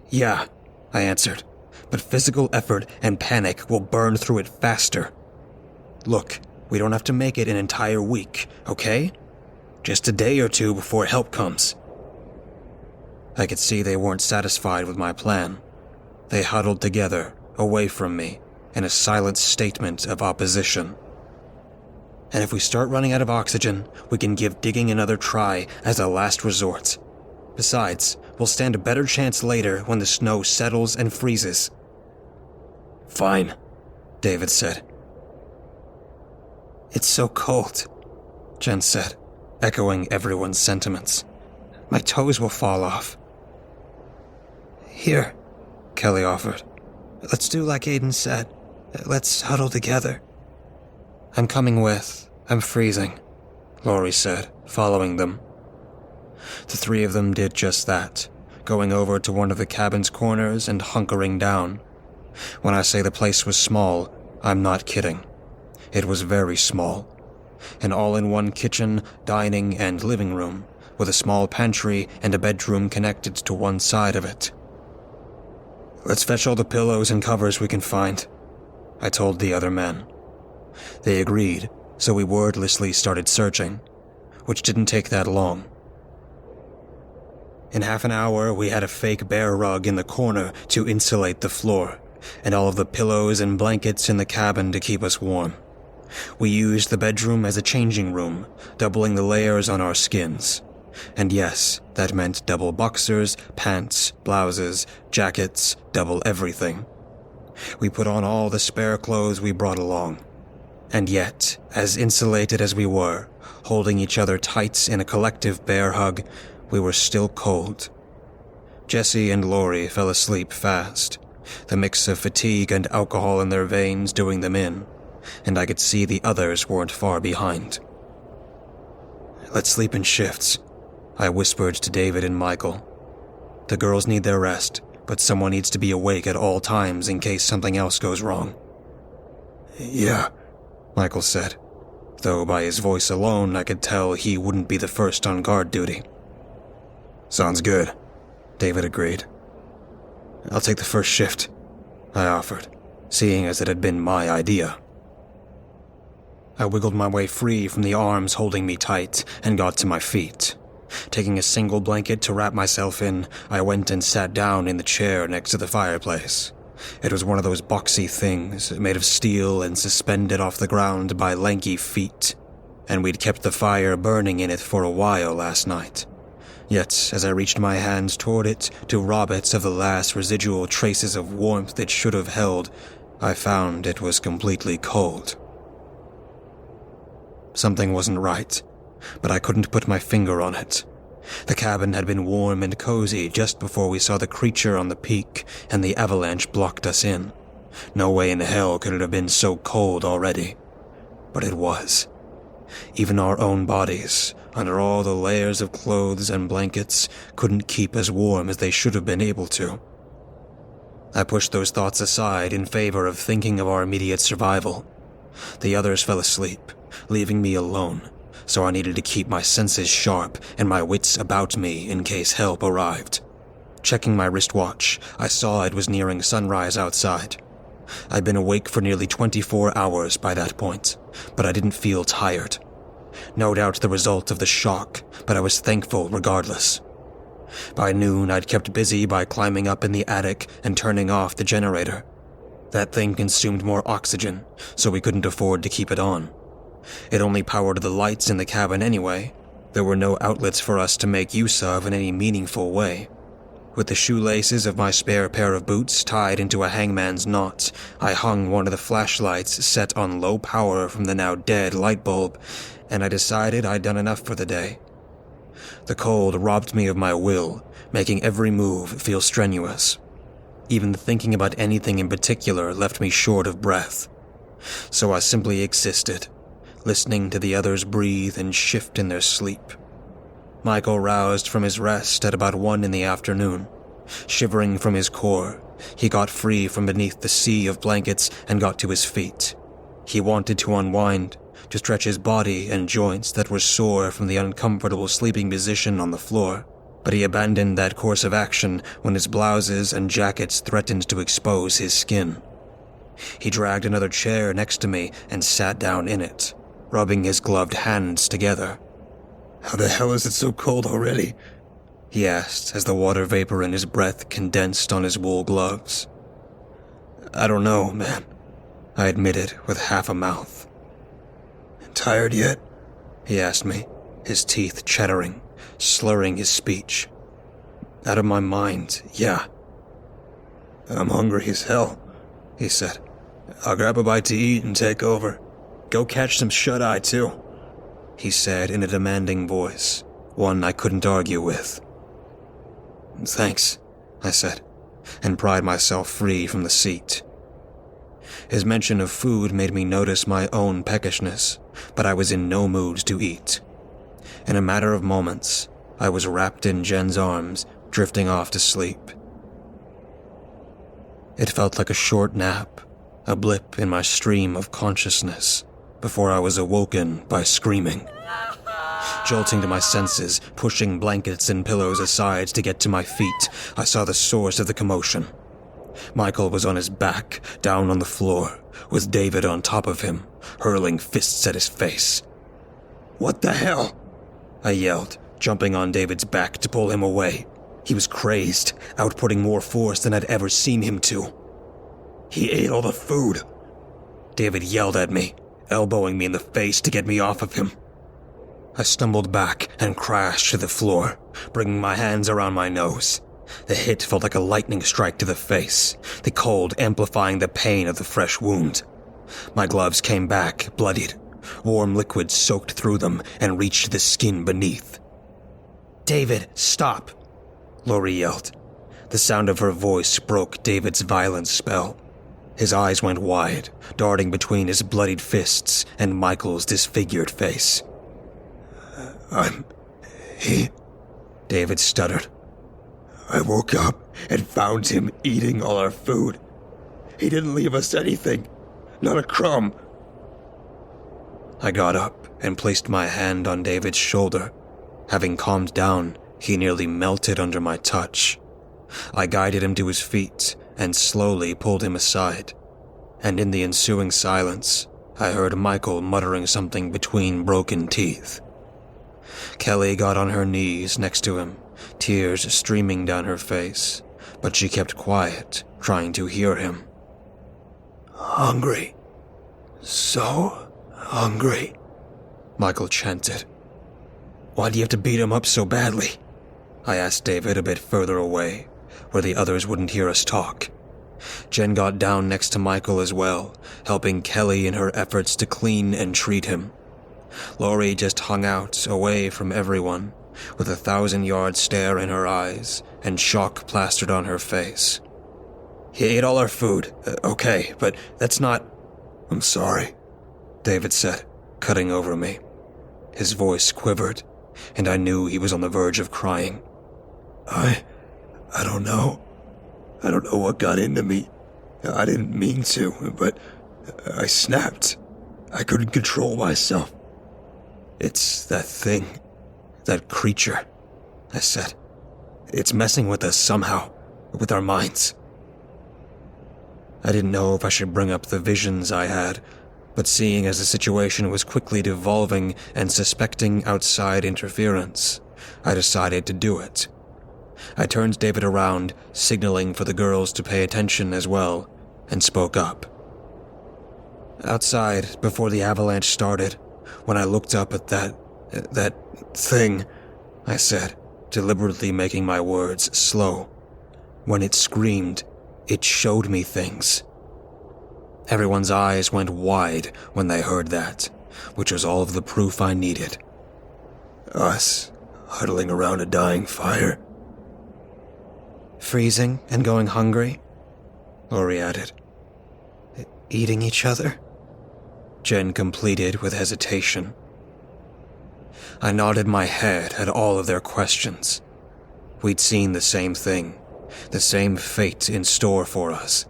"Yeah," I answered, "but physical effort and panic will burn through it faster. Look, we don't have to make it an entire week, okay? Just a day or two before help comes." I could see they weren't satisfied with my plan. They huddled together, away from me, in a silent statement of opposition. "And if we start running out of oxygen, we can give digging another try as a last resort. Besides, we'll stand a better chance later when the snow settles and freezes." "Fine," David said. "It's so cold," Jen said, echoing everyone's sentiments. "My toes will fall off." "Here," Kelly offered. "Let's do like Aiden said. Let's huddle together." "I'm coming with. I'm freezing," Lori said, following them. The three of them did just that, going over to one of the cabin's corners and hunkering down. When I say the place was small, I'm not kidding. It was very small. An all-in-one kitchen, dining, and living room, with a small pantry and a bedroom connected to one side of it. "Let's fetch all the pillows and covers we can find," I told the other men. They agreed, so we wordlessly started searching, which didn't take that long. In half an hour, we had a fake bear rug in the corner to insulate the floor, and all of the pillows and blankets in the cabin to keep us warm. We used the bedroom as a changing room, doubling the layers on our skins. And yes, that meant double boxers, pants, blouses, jackets, double everything. We put on all the spare clothes we brought along. And yet, as insulated as we were, holding each other tight in a collective bear hug, we were still cold. Jesse and Lori fell asleep fast, the mix of fatigue and alcohol in their veins doing them in, and I could see the others weren't far behind. "Let's sleep in shifts," I whispered to David and Michael. "The girls need their rest, but someone needs to be awake at all times in case something else goes wrong." "Yeah," Michael said, though by his voice alone I could tell he wouldn't be the first on guard duty. "Sounds good," David agreed. "I'll take the first shift," I offered, seeing as it had been my idea. I wiggled my way free from the arms holding me tight and got to my feet. Taking a single blanket to wrap myself in, I went and sat down in the chair next to the fireplace. It was one of those boxy things, made of steel and suspended off the ground by lanky feet, and we'd kept the fire burning in it for a while last night. Yet, as I reached my hands toward it to rob it of the last residual traces of warmth it should have held, I found it was completely cold. Something wasn't right, but I couldn't put my finger on it. The cabin had been warm and cozy just before we saw the creature on the peak, and the avalanche blocked us in. No way in hell could it have been so cold already. But it was. Even our own bodies, under all the layers of clothes and blankets, couldn't keep as warm as they should have been able to. I pushed those thoughts aside in favor of thinking of our immediate survival. The others fell asleep, leaving me alone, so I needed to keep my senses sharp and my wits about me in case help arrived. Checking my wristwatch, I saw it was nearing sunrise outside. I'd been awake for nearly 24 hours by that point, but I didn't feel tired. No doubt the result of the shock, but I was thankful regardless. By noon, I'd kept busy by climbing up in the attic and turning off the generator. That thing consumed more oxygen, so we couldn't afford to keep it on. It only powered the lights in the cabin anyway. There were no outlets for us to make use of in any meaningful way. With the shoelaces of my spare pair of boots tied into a hangman's knot, I hung one of the flashlights set on low power from the now dead light bulb, and I decided I'd done enough for the day. The cold robbed me of my will, making every move feel strenuous. Even thinking about anything in particular left me short of breath. So I simply existed, listening to the others breathe and shift in their sleep. Michael roused from his rest at about 1 in the afternoon. Shivering from his core, he got free from beneath the sea of blankets and got to his feet. He wanted to unwind, to stretch his body and joints that were sore from the uncomfortable sleeping position on the floor, but he abandoned that course of action when his blouses and jackets threatened to expose his skin. He dragged another chair next to me and sat down in it, rubbing his gloved hands together. "How the hell is it so cold already?" he asked as the water vapor in his breath condensed on his wool gloves. "I don't know, man," I admitted with half a mouth. "Tired yet?" he asked me, his teeth chattering, slurring his speech. "Out of my mind, yeah." "I'm hungry as hell," he said. "I'll grab a bite to eat and take over. Go catch some shut-eye, too," he said in a demanding voice, one I couldn't argue with. "Thanks," I said, and pried myself free from the seat. His mention of food made me notice my own peckishness, but I was in no mood to eat. In a matter of moments, I was wrapped in Jen's arms, drifting off to sleep. It felt like a short nap, a blip in my stream of consciousness, before I was awoken by screaming. Jolting to my senses, pushing blankets and pillows aside to get to my feet, I saw the source of the commotion. Michael was on his back, down on the floor, with David on top of him, hurling fists at his face. "What the hell?" I yelled, jumping on David's back to pull him away. He was crazed, outputting more force than I'd ever seen him to. "He ate all the food," David yelled at me, elbowing me in the face to get me off of him. I stumbled back and crashed to the floor, bringing my hands around my nose. The hit felt like a lightning strike to the face, the cold amplifying the pain of the fresh wound. My gloves came back, bloodied. Warm liquid soaked through them and reached the skin beneath. "David, stop!" Lori yelled. The sound of her voice broke David's violent spell. His eyes went wide, darting between his bloodied fists and Michael's disfigured face. David stuttered. "I woke up and found him eating all our food. He didn't leave us anything, not a crumb." I got up and placed my hand on David's shoulder. Having calmed down, he nearly melted under my touch. I guided him to his feet and slowly pulled him aside. And in the ensuing silence, I heard Michael muttering something between broken teeth. Kelly got on her knees next to him, tears streaming down her face, but she kept quiet, trying to hear him. "Hungry. So hungry," Michael chanted. "Why do you have to beat him up so badly?" I asked David a bit further away, where the others wouldn't hear us talk. Jen got down next to Michael as well, helping Kelly in her efforts to clean and treat him. Laurie just hung out, away from everyone, with a 1,000-yard stare in her eyes and shock plastered on her face. "He ate all our food, okay, but that's not—" "I'm sorry," David said, cutting over me. His voice quivered, and I knew he was on the verge of crying. I don't know. I don't know what got into me. I didn't mean to, but I snapped. I couldn't control myself." "It's that thing, that creature," I said. "It's messing with us somehow, with our minds." I didn't know if I should bring up the visions I had, but seeing as the situation was quickly devolving and suspecting outside interference, I decided to do it. I turned David around, signaling for the girls to pay attention as well, and spoke up. "Outside, before the avalanche started, when I looked up at that thing," I said, deliberately making my words slow. "When it screamed, it showed me things." Everyone's eyes went wide when they heard that, which was all of the proof I needed. "Us, huddling around a dying fire." "Freezing and going hungry," Laurie added. "Eating each other," Jen completed with hesitation. I nodded my head at all of their questions. We'd seen the same thing, the same fate in store for us.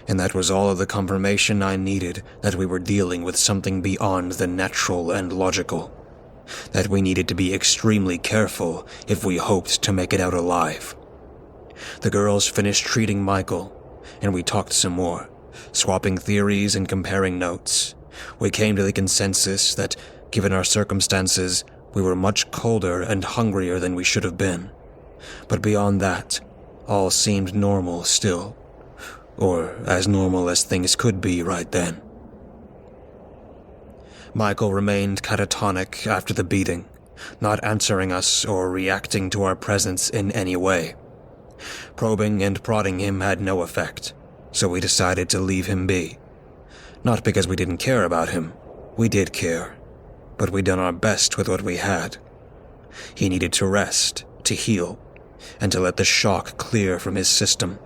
And that was all of the confirmation I needed that we were dealing with something beyond the natural and logical. That we needed to be extremely careful if we hoped to make it out alive. The girls finished treating Michael, and we talked some more, swapping theories and comparing notes. We came to the consensus that, given our circumstances, we were much colder and hungrier than we should have been. But beyond that, all seemed normal still. Or as normal as things could be right then. Michael remained catatonic after the beating, not answering us or reacting to our presence in any way. Probing and prodding him had no effect, so we decided to leave him be. Not because we didn't care about him. We did care, but we'd done our best with what we had. He needed to rest, to heal, and to let the shock clear from his system.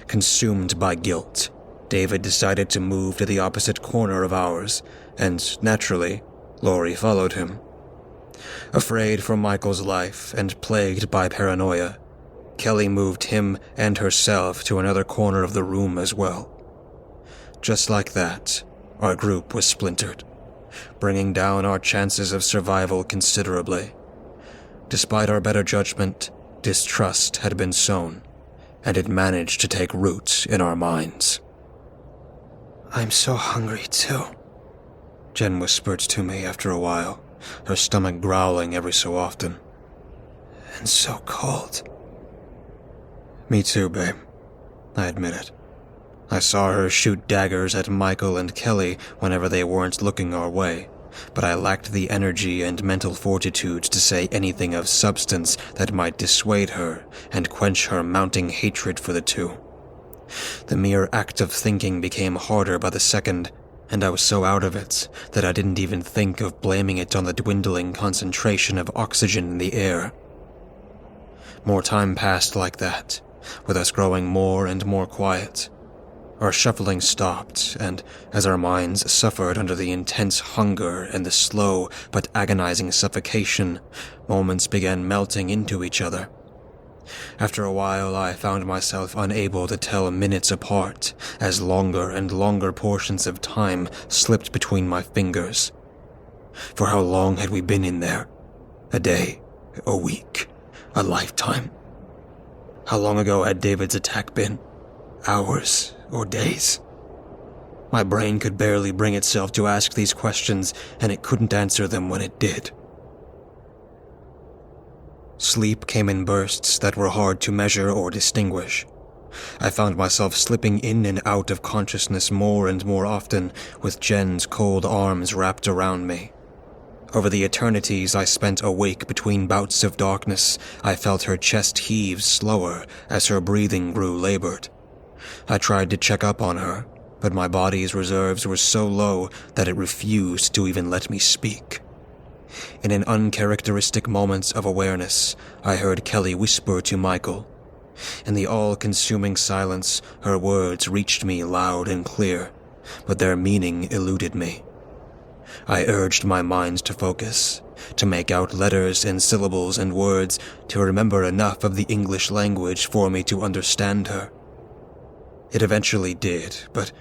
Consumed by guilt, David decided to move to the opposite corner of ours, and naturally, Laurie followed him. Afraid for Michael's life and plagued by paranoia, Kelly moved him and herself to another corner of the room as well. Just like that, our group was splintered, bringing down our chances of survival considerably. Despite our better judgment, distrust had been sown, and it managed to take root in our minds. "I'm so hungry, too," Jen whispered to me after a while, her stomach growling every so often. "And so cold." "Me too, babe," I admitted. I saw her shoot daggers at Michael and Kelly whenever they weren't looking our way, but I lacked the energy and mental fortitude to say anything of substance that might dissuade her and quench her mounting hatred for the two. The mere act of thinking became harder by the second, and I was so out of it that I didn't even think of blaming it on the dwindling concentration of oxygen in the air. More time passed like that, with us growing more and more quiet. Our shuffling stopped, and as our minds suffered under the intense hunger and the slow but agonizing suffocation, moments began melting into each other. After a while, I found myself unable to tell minutes apart, as longer and longer portions of time slipped between my fingers. For how long had we been in there? A day? A week? A lifetime? How long ago had David's attack been? Hours or days? My brain could barely bring itself to ask these questions, and it couldn't answer them when it did. Sleep came in bursts that were hard to measure or distinguish. I found myself slipping in and out of consciousness more and more often, with Jen's cold arms wrapped around me. Over the eternities I spent awake between bouts of darkness, I felt her chest heave slower as her breathing grew labored. I tried to check up on her, but my body's reserves were so low that it refused to even let me speak. In an uncharacteristic moment of awareness, I heard Kelly whisper to Michael. In the all-consuming silence, her words reached me loud and clear, but their meaning eluded me. I urged my mind to focus, to make out letters and syllables and words, to remember enough of the English language for me to understand her. It eventually did, but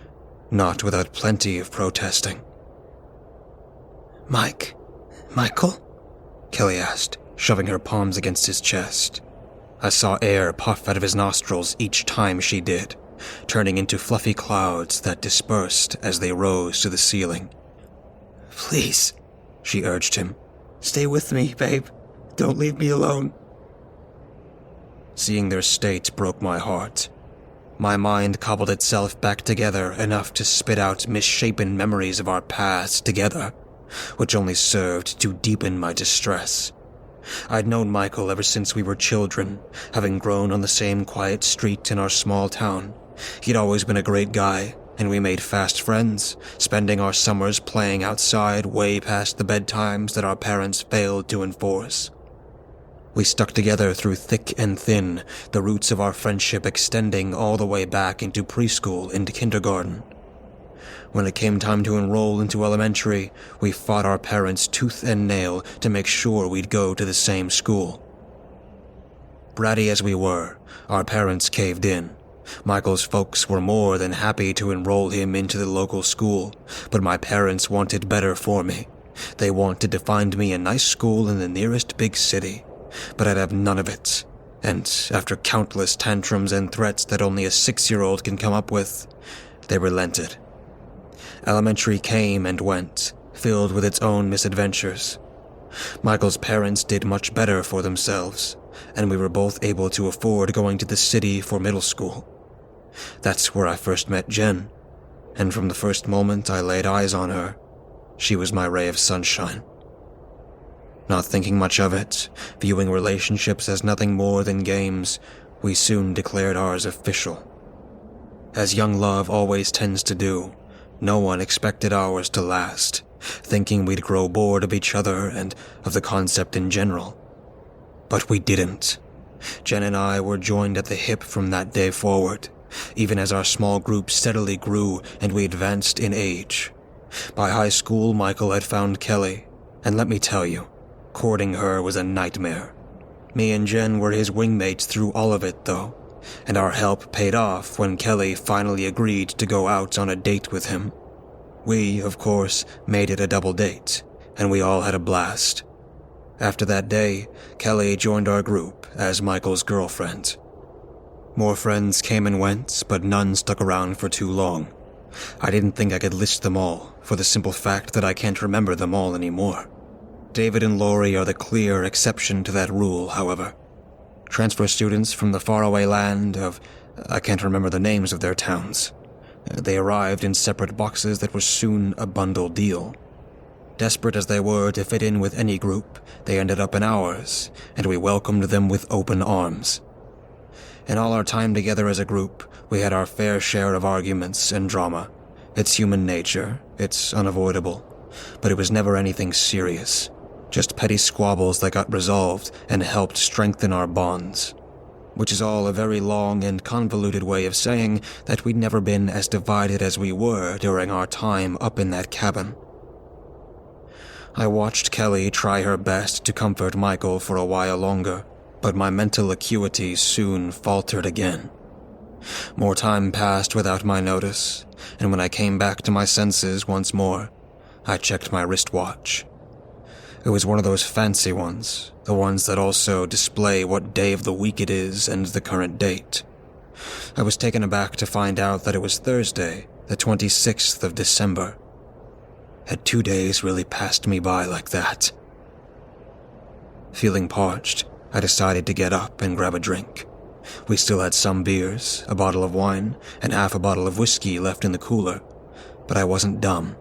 not without plenty of protesting. Michael? Kelly asked, shoving her palms against his chest. I saw air puff out of his nostrils each time she did, turning into fluffy clouds that dispersed as they rose to the ceiling. Please, she urged him. Stay with me, babe. Don't leave me alone. Seeing their state broke my heart. My mind cobbled itself back together enough to spit out misshapen memories of our past together, which only served to deepen my distress. I'd known Michael ever since we were children, having grown on the same quiet street in our small town. He'd always been a great guy, and we made fast friends, spending our summers playing outside way past the bedtimes that our parents failed to enforce. We stuck together through thick and thin, the roots of our friendship extending all the way back into preschool and kindergarten. When it came time to enroll into elementary, we fought our parents tooth and nail to make sure we'd go to the same school. Bratty as we were, our parents caved in. Michael's folks were more than happy to enroll him into the local school, but my parents wanted better for me. They wanted to find me a nice school in the nearest big city, but I'd have none of it. And after countless tantrums and threats that only a 6-year-old can come up with, they relented. Elementary came and went, filled with its own misadventures. Michael's parents did much better for themselves, and we were both able to afford going to the city for middle school. That's where I first met Jen, and from the first moment I laid eyes on her, she was my ray of sunshine. Not thinking much of it, viewing relationships as nothing more than games, we soon declared ours official. As young love always tends to do, no one expected ours to last, thinking we'd grow bored of each other and of the concept in general. But we didn't. Jen and I were joined at the hip from that day forward, even as our small group steadily grew and we advanced in age. By high school, Michael had found Kelly, and let me tell you, courting her was a nightmare. Me and Jen were his wingmates through all of it, though, and our help paid off when Kelly finally agreed to go out on a date with him. We, of course, made it a double date, and we all had a blast. After that day, Kelly joined our group as Michael's girlfriend. More friends came and went, but none stuck around for too long. I didn't think I could list them all, for the simple fact that I can't remember them all anymore. David and Lori are the clear exception to that rule, however. Transfer students from the faraway land of... I can't remember the names of their towns. They arrived in separate boxes that were soon a bundle deal. Desperate as they were to fit in with any group, they ended up in ours, and we welcomed them with open arms. In all our time together as a group, we had our fair share of arguments and drama. It's human nature, it's unavoidable, but it was never anything serious. Just petty squabbles that got resolved and helped strengthen our bonds. Which is all a very long and convoluted way of saying that we'd never been as divided as we were during our time up in that cabin. I watched Kelly try her best to comfort Michael for a while longer, but my mental acuity soon faltered again. More time passed without my notice, and when I came back to my senses once more, I checked my wristwatch. It was one of those fancy ones, the ones that also display what day of the week it is and the current date. I was taken aback to find out that it was Thursday, the 26th of December. Had 2 days really passed me by like that? Feeling parched, I decided to get up and grab a drink. We still had some beers, a bottle of wine, and half a bottle of whiskey left in the cooler, but I wasn't dumb.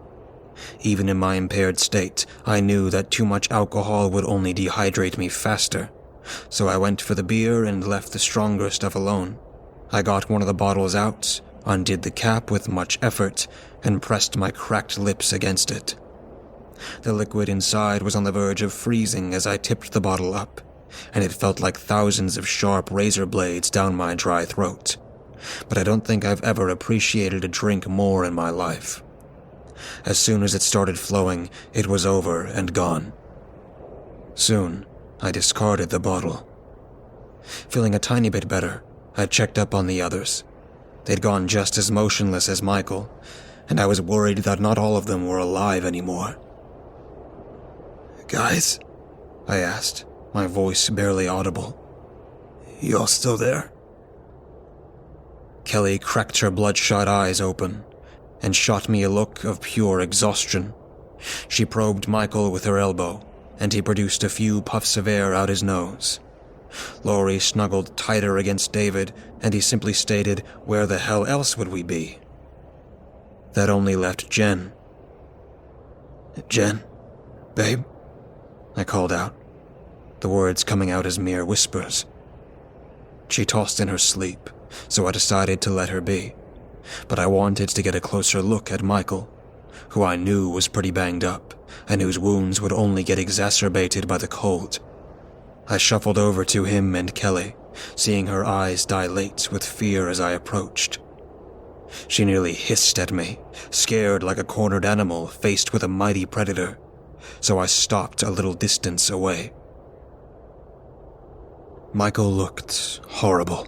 Even in my impaired state, I knew that too much alcohol would only dehydrate me faster, so I went for the beer and left the stronger stuff alone. I got one of the bottles out, undid the cap with much effort, and pressed my cracked lips against it. The liquid inside was on the verge of freezing as I tipped the bottle up, and it felt like thousands of sharp razor blades down my dry throat. But I don't think I've ever appreciated a drink more in my life. As soon as it started flowing, it was over and gone. Soon, I discarded the bottle. Feeling a tiny bit better, I checked up on the others. They'd gone just as motionless as Michael, and I was worried that not all of them were alive anymore. Guys, I asked, my voice barely audible. you all still there? Kelly cracked her bloodshot eyes open and shot me a look of pure exhaustion. She probed Michael with her elbow, and he produced a few puffs of air out his nose. Laurie snuggled tighter against David, and he simply stated, "Where the hell else would we be?" That only left Jen. Jen? Babe? I called out, the words coming out as mere whispers. She tossed in her sleep, so I decided to let her be. But I wanted to get a closer look at Michael, who I knew was pretty banged up, and whose wounds would only get exacerbated by the cold. I shuffled over to him and Kelly, seeing her eyes dilate with fear as I approached. She nearly hissed at me, scared like a cornered animal faced with a mighty predator, so I stopped a little distance away. Michael looked horrible.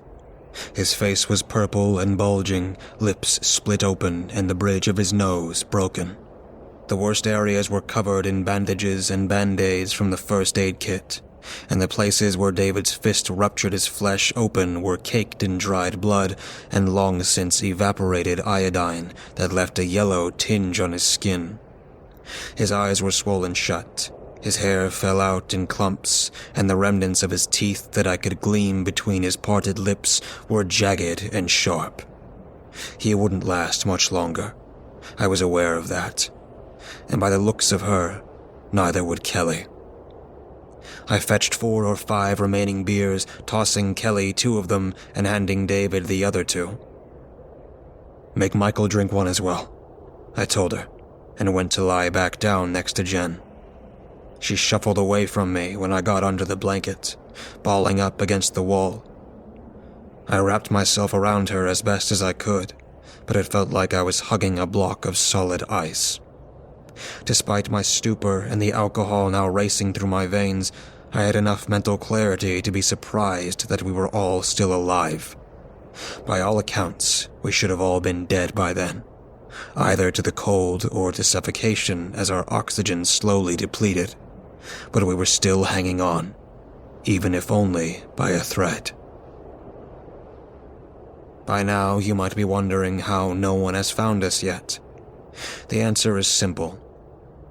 His face was purple and bulging, lips split open and the bridge of his nose broken. The worst areas were covered in bandages and band-aids from the first aid kit, and the places where David's fist ruptured his flesh open were caked in dried blood and long since evaporated iodine that left a yellow tinge on his skin. His eyes were swollen shut, his hair fell out in clumps, and the remnants of his teeth that I could gleam between his parted lips were jagged and sharp. He wouldn't last much longer. I was aware of that. And by the looks of her, neither would Kelly. I fetched 4 or 5 remaining beers, tossing Kelly 2 of them and handing David the other 2. "Make Michael drink one as well," I told her, and went to lie back down next to Jen. She shuffled away from me when I got under the blanket, balling up against the wall. I wrapped myself around her as best as I could, but it felt like I was hugging a block of solid ice. Despite my stupor and the alcohol now racing through my veins, I had enough mental clarity to be surprised that we were all still alive. By all accounts, we should have all been dead by then, either to the cold or to suffocation as our oxygen slowly depleted. But we were still hanging on, even if only by a thread. By now, you might be wondering how no one has found us yet. The answer is simple.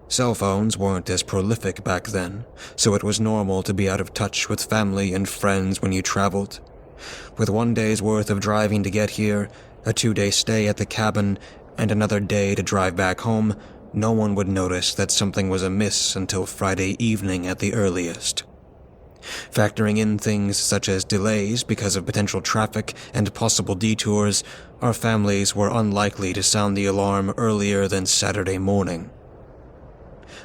Cell phones weren't as prolific back then, so it was normal to be out of touch with family and friends when you traveled. With 1 day's worth of driving to get here, a 2-day stay at the cabin, and another day to drive back home, no one would notice that something was amiss until Friday evening at the earliest. Factoring in things such as delays because of potential traffic and possible detours, our families were unlikely to sound the alarm earlier than Saturday morning.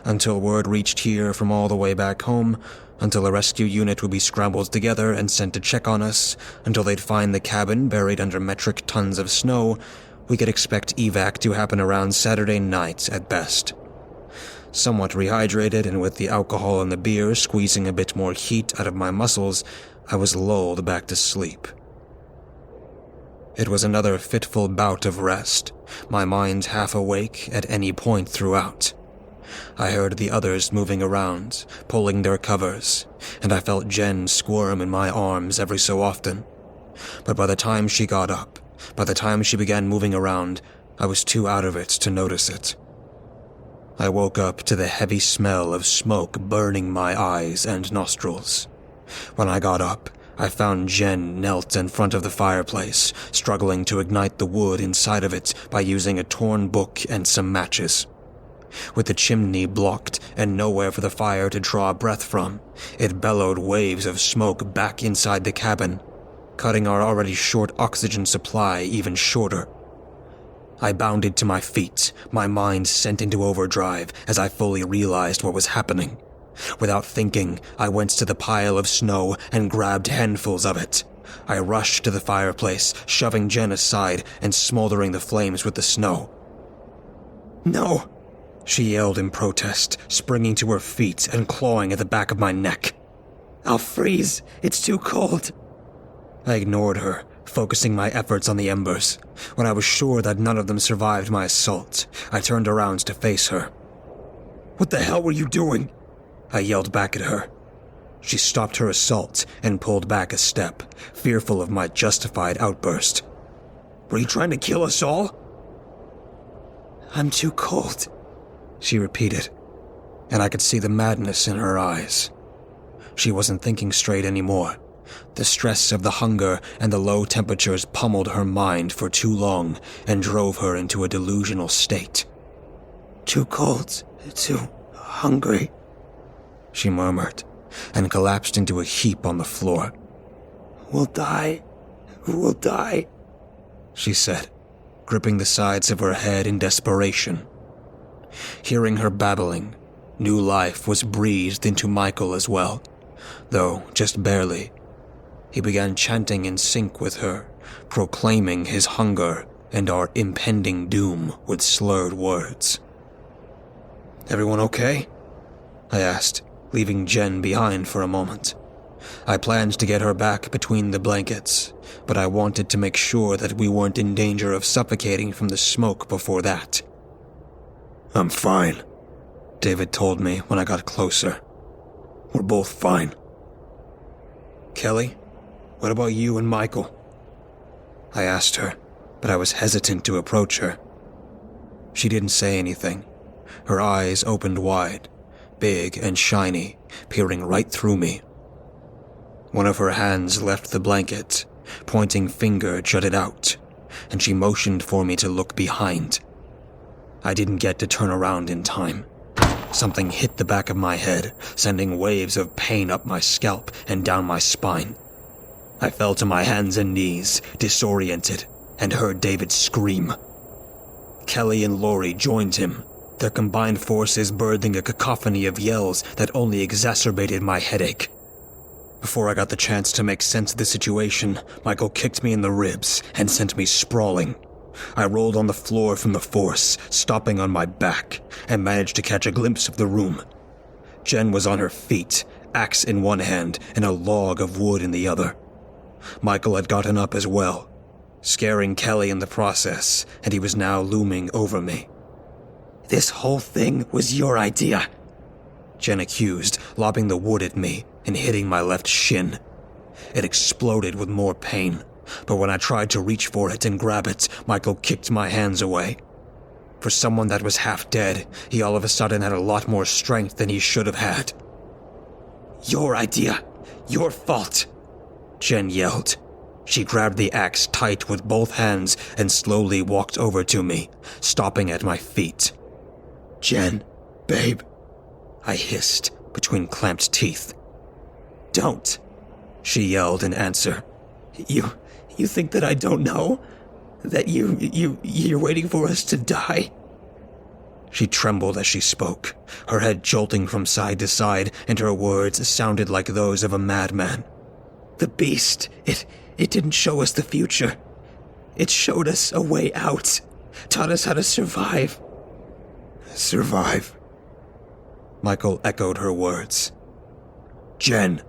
Until word reached here from all the way back home, until a rescue unit would be scrambled together and sent to check on us, until they'd find the cabin buried under metric tons of snow, we could expect evac to happen around Saturday night at best. Somewhat rehydrated and with the alcohol and the beer squeezing a bit more heat out of my muscles, I was lulled back to sleep. It was another fitful bout of rest, my mind half awake at any point throughout. I heard the others moving around, pulling their covers, and I felt Jen squirm in my arms every so often. But by the time she got up, by the time she began moving around, I was too out of it to notice it. I woke up to the heavy smell of smoke burning my eyes and nostrils. When I got up, I found Jen knelt in front of the fireplace, struggling to ignite the wood inside of it by using a torn book and some matches. With the chimney blocked and nowhere for the fire to draw breath from, it bellowed waves of smoke back inside the cabin. cutting our already short oxygen supply even shorter. I bounded to my feet, my mind sent into overdrive as I fully realized what was happening. Without thinking, I went to the pile of snow and grabbed handfuls of it. I rushed to the fireplace, shoving Jen aside and smoldering the flames with the snow. "No!" she yelled in protest, springing to her feet and clawing at the back of my neck. "I'll freeze. It's too cold." I ignored her, focusing my efforts on the embers. When I was sure that none of them survived my assault, I turned around to face her. "What the hell were you doing?" I yelled back at her. She stopped her assault and pulled back a step, fearful of my justified outburst. "Were you trying to kill us all?" "I'm too cold," she repeated, and I could see the madness in her eyes. She wasn't thinking straight anymore. The stress of the hunger and the low temperatures pummeled her mind for too long and drove her into a delusional state. "Too cold, too hungry," she murmured, and collapsed into a heap on the floor. We'll die, she said, gripping the sides of her head in desperation. Hearing her babbling, new life was breathed into Michael as well, though just barely. He began chanting in sync with her, proclaiming his hunger and our impending doom with slurred words. "Everyone okay?" I asked, leaving Jen behind for a moment. I planned to get her back between the blankets, but I wanted to make sure that we weren't in danger of suffocating from the smoke before that. "I'm fine," David told me when I got closer. "We're both fine." "Kelly, what about you and Michael?" I asked her, but I was hesitant to approach her. She didn't say anything. Her eyes opened wide, big and shiny, peering right through me. One of her hands left the blanket, pointing finger jutted out, and she motioned for me to look behind. I didn't get to turn around in time. Something hit the back of my head, sending waves of pain up my scalp and down my spine. I fell to my hands and knees, disoriented, and heard David scream. Kelly and Lori joined him, their combined forces birthing a cacophony of yells that only exacerbated my headache. Before I got the chance to make sense of the situation, Michael kicked me in the ribs and sent me sprawling. I rolled on the floor from the force, stopping on my back, and managed to catch a glimpse of the room. Jen was on her feet, axe in one hand and a log of wood in the other. Michael had gotten up as well, scaring Kelly in the process, and he was now looming over me. "This whole thing was your idea," Jen accused, lobbing the wood at me and hitting my left shin. It exploded with more pain, but when I tried to reach for it and grab it, Michael kicked my hands away. For someone that was half dead, he all of a sudden had a lot more strength than he should have had. "Your idea. Your fault," Jen yelled. She grabbed the axe tight with both hands and slowly walked over to me, stopping at my feet. "Jen, babe," I hissed between clamped teeth. "Don't," she yelled in answer. You think that I don't know? That you're waiting for us to die?" She trembled as she spoke, her head jolting from side to side, and her words sounded like those of a madman. "The beast, it didn't show us the future. It showed us a way out, taught us how to survive." "Survive?" Michael echoed her words. "Jen,"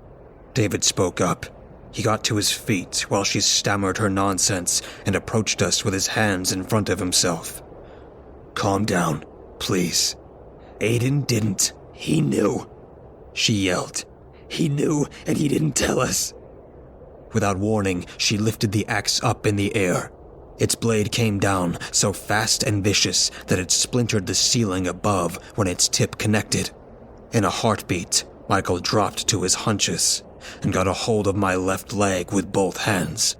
David spoke up. He got to his feet while she stammered her nonsense and approached us with his hands in front of himself. "Calm down, please. Aiden didn't. He knew," she yelled. "He knew, and he didn't tell us." Without warning, she lifted the axe up in the air. Its blade came down, so fast and vicious that it splintered the ceiling above when its tip connected. In a heartbeat, Michael dropped to his hunches and got a hold of my left leg with both hands.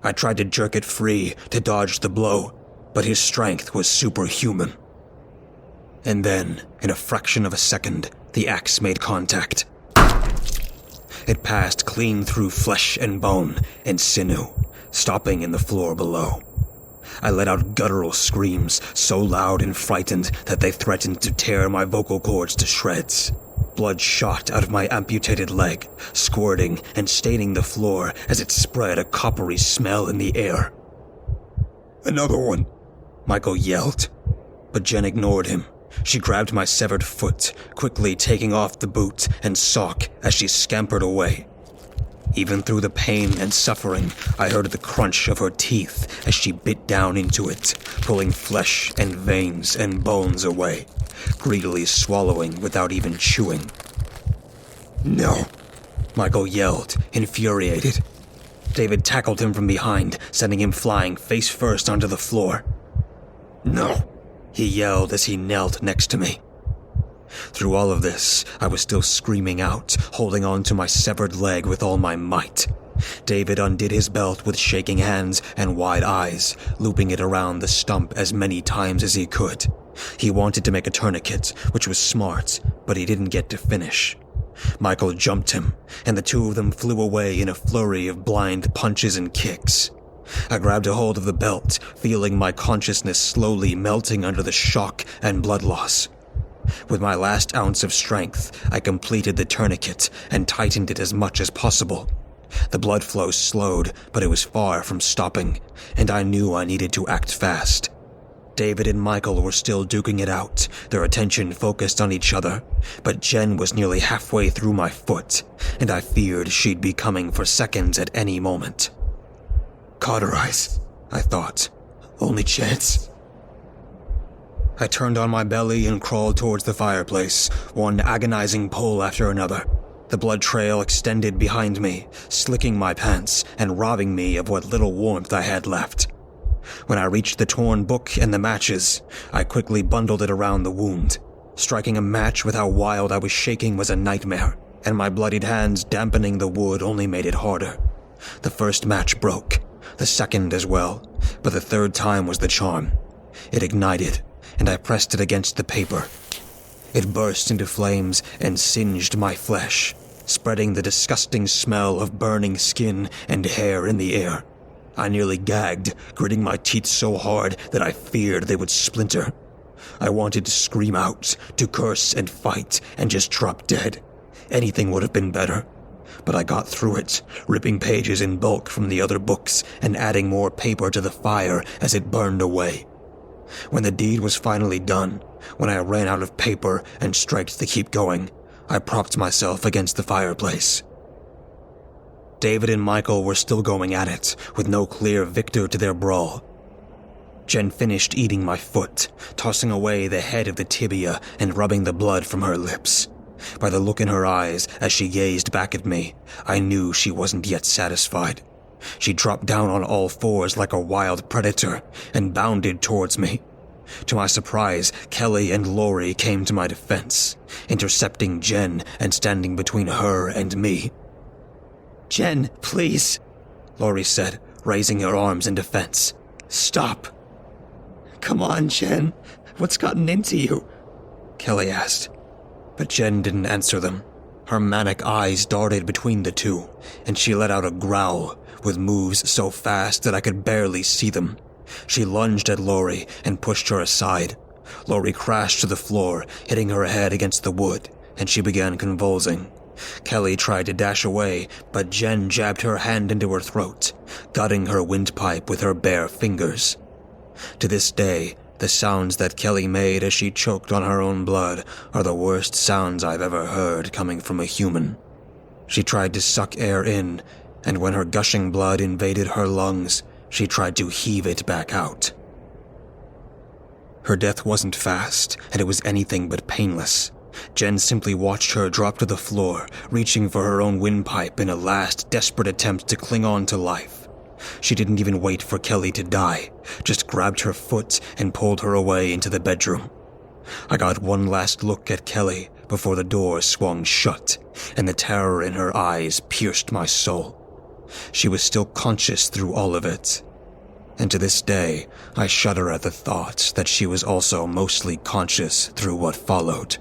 I tried to jerk it free to dodge the blow, but his strength was superhuman. And then, in a fraction of a second, the axe made contact. It passed clean through flesh and bone and sinew, stopping in the floor below. I let out guttural screams so loud and frightened that they threatened to tear my vocal cords to shreds. Blood shot out of my amputated leg, squirting and staining the floor as it spread a coppery smell in the air. Another one, Michael yelled, but Jen ignored him. She grabbed my severed foot, quickly taking off the boot and sock as she scampered away. Even through the pain and suffering, I heard the crunch of her teeth as she bit down into it, pulling flesh and veins and bones away, greedily swallowing without even chewing. No, Michael yelled, infuriated. David tackled him from behind, sending him flying face first onto the floor. no. He yelled as he knelt next to me. Through all of this, I was still screaming out, holding on to my severed leg with all my might. David undid his belt with shaking hands and wide eyes, looping it around the stump as many times as he could. He wanted to make a tourniquet, which was smart, but he didn't get to finish. Michael jumped him, and the two of them flew away in a flurry of blind punches and kicks. I grabbed a hold of the belt, feeling my consciousness slowly melting under the shock and blood loss. With my last ounce of strength, I completed the tourniquet and tightened it as much as possible. The blood flow slowed, but it was far from stopping, and I knew I needed to act fast. David and Michael were still duking it out, their attention focused on each other, but Jen was nearly halfway through my foot, and I feared she'd be coming for seconds at any moment. Cauterize, I thought. Only chance. I turned on my belly and crawled towards the fireplace, one agonizing pull after another. The blood trail extended behind me, slicking my pants and robbing me of what little warmth I had left. When I reached the torn book and the matches, I quickly bundled it around the wound. Striking a match with how wild I was shaking was a nightmare, and my bloodied hands dampening the wood only made it harder. The first match broke, the second as well, but the third time was the charm. It ignited, and I pressed it against the paper. It burst into flames and singed my flesh, spreading the disgusting smell of burning skin and hair in the air. I nearly gagged, gritting my teeth so hard that I feared they would splinter. I wanted to scream out, to curse and fight, and just drop dead. Anything would have been better. But I got through it, ripping pages in bulk from the other books and adding more paper to the fire as it burned away. When the deed was finally done, when I ran out of paper and strength to keep going, I propped myself against the fireplace. David and Michael were still going at it, with no clear victor to their brawl. Jen finished eating my foot, tossing away the head of the tibia and rubbing the blood from her lips. By the look in her eyes as she gazed back at me, I knew she wasn't yet satisfied. She dropped down on all fours like a wild predator and bounded towards me. To my surprise, Kelly and Lori came to my defense, intercepting Jen and standing between her and me. "Jen, please," Lori said, raising her arms in defense. "Stop." "Come on, Jen. What's gotten into you?" Kelly asked. But Jen didn't answer them. Her manic eyes darted between the two, and she let out a growl, with moves so fast that I could barely see them. She lunged at Lori and pushed her aside. Lori crashed to the floor, hitting her head against the wood, and she began convulsing. Kelly tried to dash away, but Jen jabbed her hand into her throat, gutting her windpipe with her bare fingers. To this day, the sounds that Kelly made as she choked on her own blood are the worst sounds I've ever heard coming from a human. She tried to suck air in, and when her gushing blood invaded her lungs, she tried to heave it back out. Her death wasn't fast, and it was anything but painless. Jen simply watched her drop to the floor, reaching for her own windpipe in a last desperate attempt to cling on to life. She didn't even wait for Kelly to die, just grabbed her foot and pulled her away into the bedroom. I got one last look at Kelly before the door swung shut, and the terror in her eyes pierced my soul. She was still conscious through all of it. And to this day, I shudder at the thought that she was also mostly conscious through what followed.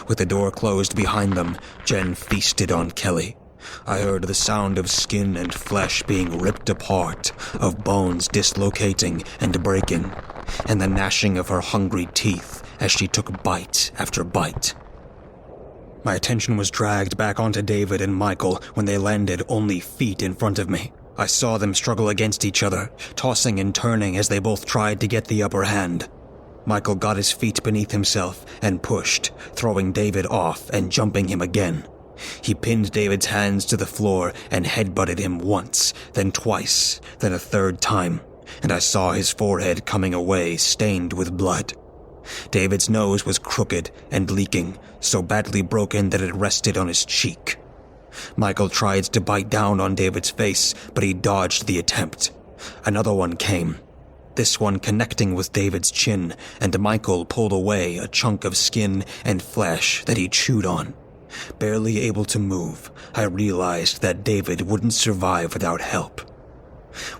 With the door closed behind them, Jen feasted on Kelly. I heard the sound of skin and flesh being ripped apart, of bones dislocating and breaking, and the gnashing of her hungry teeth as she took bite after bite. My attention was dragged back onto David and Michael when they landed only feet in front of me. I saw them struggle against each other, tossing and turning as they both tried to get the upper hand. Michael got his feet beneath himself and pushed, throwing David off and jumping him again. He pinned David's hands to the floor and headbutted him once, then twice, then a third time, and I saw his forehead coming away stained with blood. David's nose was crooked and leaking, so badly broken that it rested on his cheek. Michael tried to bite down on David's face, but he dodged the attempt. Another one came, this one connecting with David's chin, and Michael pulled away a chunk of skin and flesh that he chewed on. Barely able to move, I realized that David wouldn't survive without help.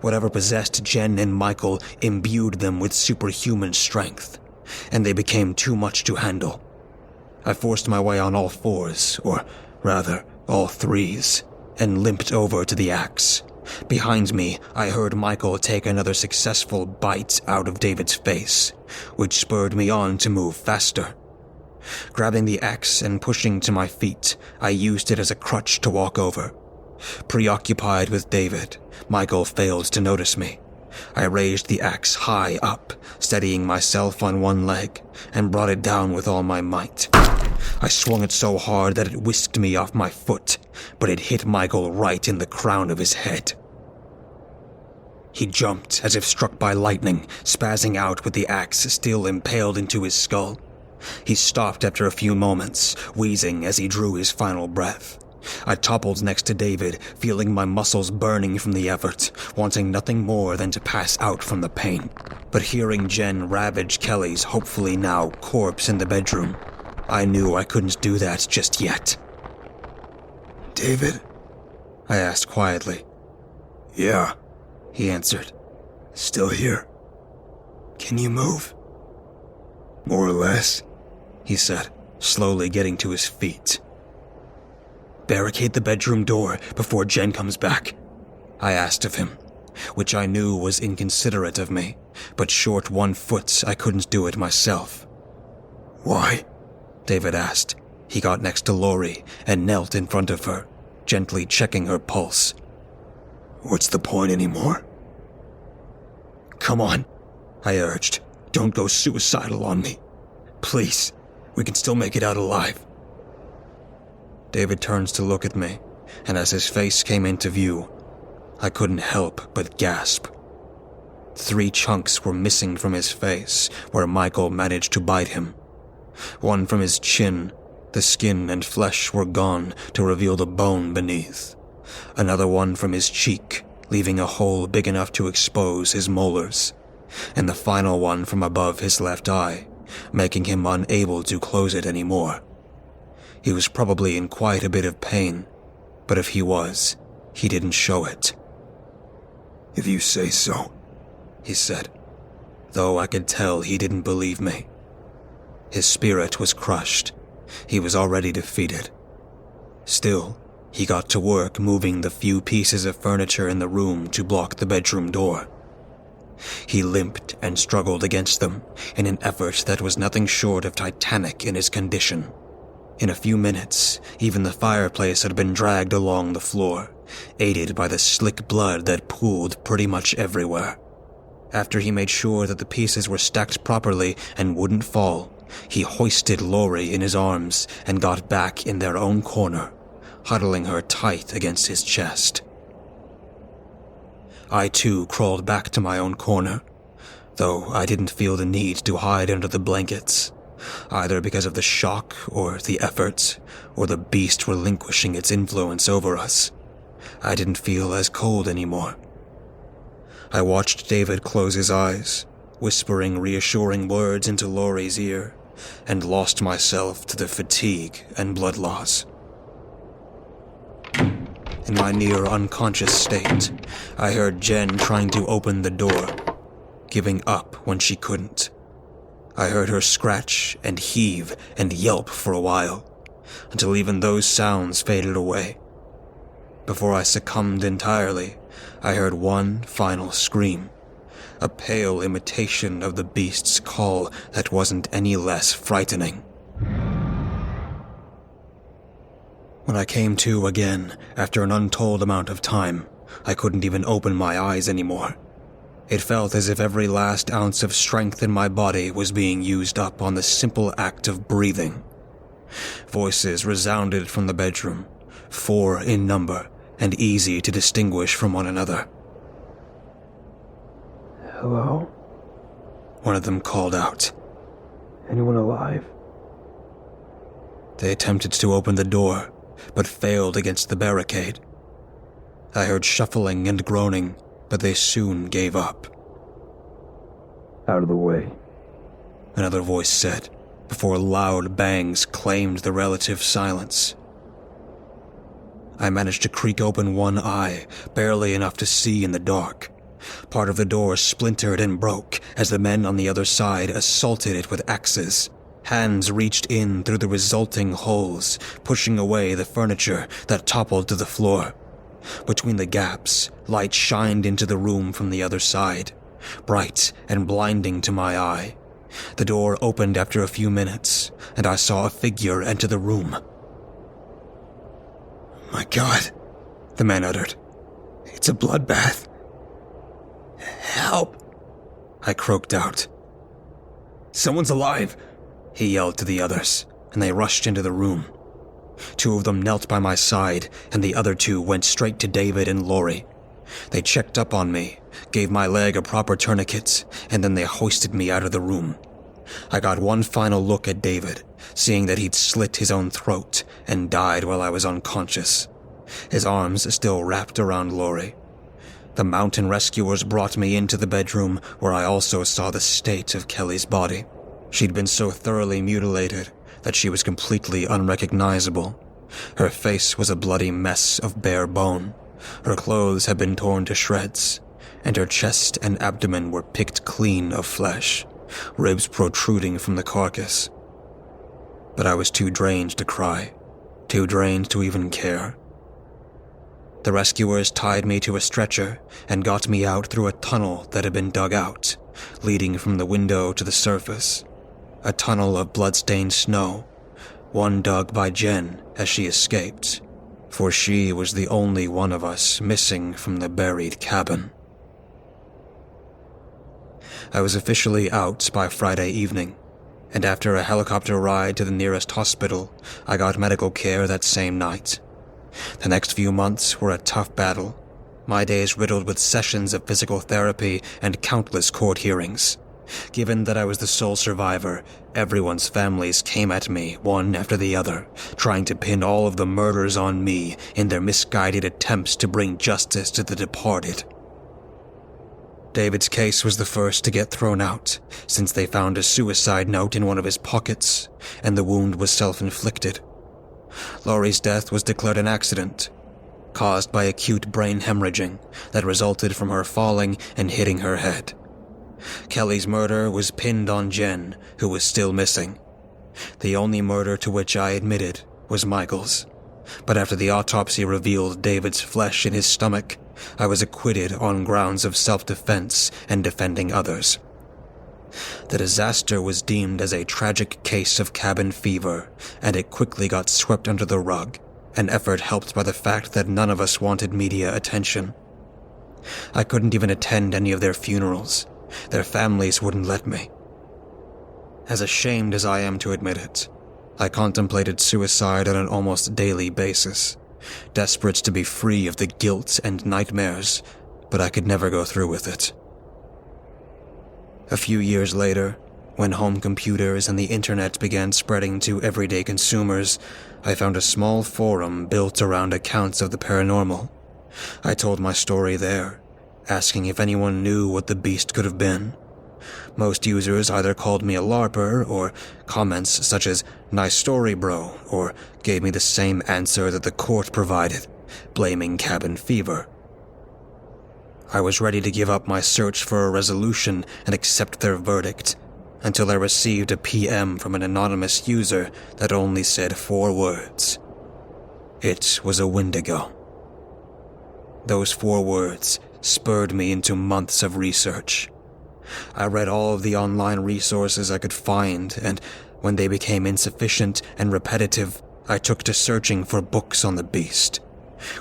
Whatever possessed Jen and Michael imbued them with superhuman strength, and they became too much to handle. I forced my way on all fours, or rather, all threes, and limped over to the axe. Behind me, I heard Michael take another successful bite out of David's face, which spurred me on to move faster. Grabbing the axe and pushing to my feet, I used it as a crutch to walk over. Preoccupied with David, Michael failed to notice me. I raised the axe high up, steadying myself on one leg, and brought it down with all my might. I swung it so hard that it whisked me off my foot, but it hit Michael right in the crown of his head. He jumped as if struck by lightning, spazzing out with the axe still impaled into his skull. He stopped after a few moments, wheezing as he drew his final breath. I toppled next to David, feeling my muscles burning from the effort, wanting nothing more than to pass out from the pain. But hearing Jen ravage Kelly's hopefully now corpse in the bedroom, I knew I couldn't do that just yet. David? I asked quietly. Yeah, He answered. still here. Can you move? More or less, He said, slowly getting to his feet. Barricade the bedroom door before Jen comes back, I asked of him, which I knew was inconsiderate of me, but short 1 foot I couldn't do it myself. Why? David asked. He got next to Lori and knelt in front of her, gently checking her pulse. What's the point anymore? Come on, I urged. Don't go suicidal on me. Please, we can still make it out alive. David turns to look at me, and as his face came into view, I couldn't help but gasp. 3 chunks were missing from his face where Michael managed to bite him. One from his chin, the skin and flesh were gone to reveal the bone beneath. Another one from his cheek, leaving a hole big enough to expose his molars. And the final one from above his left eye, making him unable to close it anymore. He was probably in quite a bit of pain, but if he was, he didn't show it. If you say so, he said, though I could tell he didn't believe me. His spirit was crushed. He was already defeated. Still, he got to work moving the few pieces of furniture in the room to block the bedroom door. He limped and struggled against them in an effort that was nothing short of titanic in his condition. In a few minutes, even the fireplace had been dragged along the floor, aided by the slick blood that pooled pretty much everywhere. After he made sure that the pieces were stacked properly and wouldn't fall, he hoisted Lori in his arms and got back in their own corner, huddling her tight against his chest. I too crawled back to my own corner, though I didn't feel the need to hide under the blankets, either because of the shock or the effort, or the beast relinquishing its influence over us. I didn't feel as cold anymore. I watched David close his eyes, whispering reassuring words into Lori's ear, and lost myself to the fatigue and blood loss. In my near unconscious state, I heard Jen trying to open the door, giving up when she couldn't. I heard her scratch and heave and yelp for a while, until even those sounds faded away. Before I succumbed entirely, I heard one final scream, a pale imitation of the beast's call that wasn't any less frightening. When I came to again, after an untold amount of time, I couldn't even open my eyes anymore. It felt as if every last ounce of strength in my body was being used up on the simple act of breathing. Voices resounded from the bedroom, 4 in number, and easy to distinguish from one another. Hello? One of them called out. Anyone alive? They attempted to open the door, but failed against the barricade. I heard shuffling and groaning, but they soon gave up. Out of the way. Another voice said, before loud bangs claimed the relative silence. I managed to creak open one eye, barely enough to see in the dark. Part of the door splintered and broke as the men on the other side assaulted it with axes. Hands reached in through the resulting holes, pushing away the furniture that toppled to the floor. Between the gaps, light shined into the room from the other side, bright and blinding to my eye. The door opened after a few minutes, and I saw a figure enter the room. My God, the man uttered. It's a bloodbath. Help! I croaked out. Someone's alive! He yelled to the others, and they rushed into the room. 2 of them knelt by my side, and the other 2 went straight to David and Lori. They checked up on me, gave my leg a proper tourniquet, and then they hoisted me out of the room. I got one final look at David, seeing that he'd slit his own throat and died while I was unconscious, his arms still wrapped around Lori. The mountain rescuers brought me into the bedroom, where I also saw the state of Kelly's body. She'd been so thoroughly mutilated that she was completely unrecognizable. Her face was a bloody mess of bare bone. Her clothes had been torn to shreds, and her chest and abdomen were picked clean of flesh, ribs protruding from the carcass. But I was too drained to cry, too drained to even care. The rescuers tied me to a stretcher and got me out through a tunnel that had been dug out, leading from the window to the surface. A tunnel of blood-stained snow, one dug by Jen as she escaped, for she was the only one of us missing from the buried cabin. I was officially out by Friday evening, and after a helicopter ride to the nearest hospital, I got medical care that same night. The next few months were a tough battle, my days riddled with sessions of physical therapy and countless court hearings. Given that I was the sole survivor, everyone's families came at me, one after the other, trying to pin all of the murders on me in their misguided attempts to bring justice to the departed. David's case was the first to get thrown out, since they found a suicide note in one of his pockets, and the wound was self-inflicted. Laurie's death was declared an accident, caused by acute brain hemorrhaging that resulted from her falling and hitting her head. Kelly's murder was pinned on Jen, who was still missing. The only murder to which I admitted was Michael's, but after the autopsy revealed David's flesh in his stomach, I was acquitted on grounds of self-defense and defending others. The disaster was deemed as a tragic case of cabin fever, and it quickly got swept under the rug, an effort helped by the fact that none of us wanted media attention. I couldn't even attend any of their funerals. Their families wouldn't let me. As ashamed as I am to admit it, I contemplated suicide on an almost daily basis, desperate to be free of the guilt and nightmares, but I could never go through with it. A few years later, when home computers and the internet began spreading to everyday consumers, I found a small forum built around accounts of the paranormal. I told my story there, asking if anyone knew what the beast could have been. Most users either called me a LARPer, or comments such as, "Nice story, bro," or gave me the same answer that the court provided, blaming cabin fever. I was ready to give up my search for a resolution and accept their verdict, until I received a PM from an anonymous user that only said 4 words. It was a Wendigo. Those 4 words spurred me into months of research. I read all of the online resources I could find, and when they became insufficient and repetitive, I took to searching for books on the beast.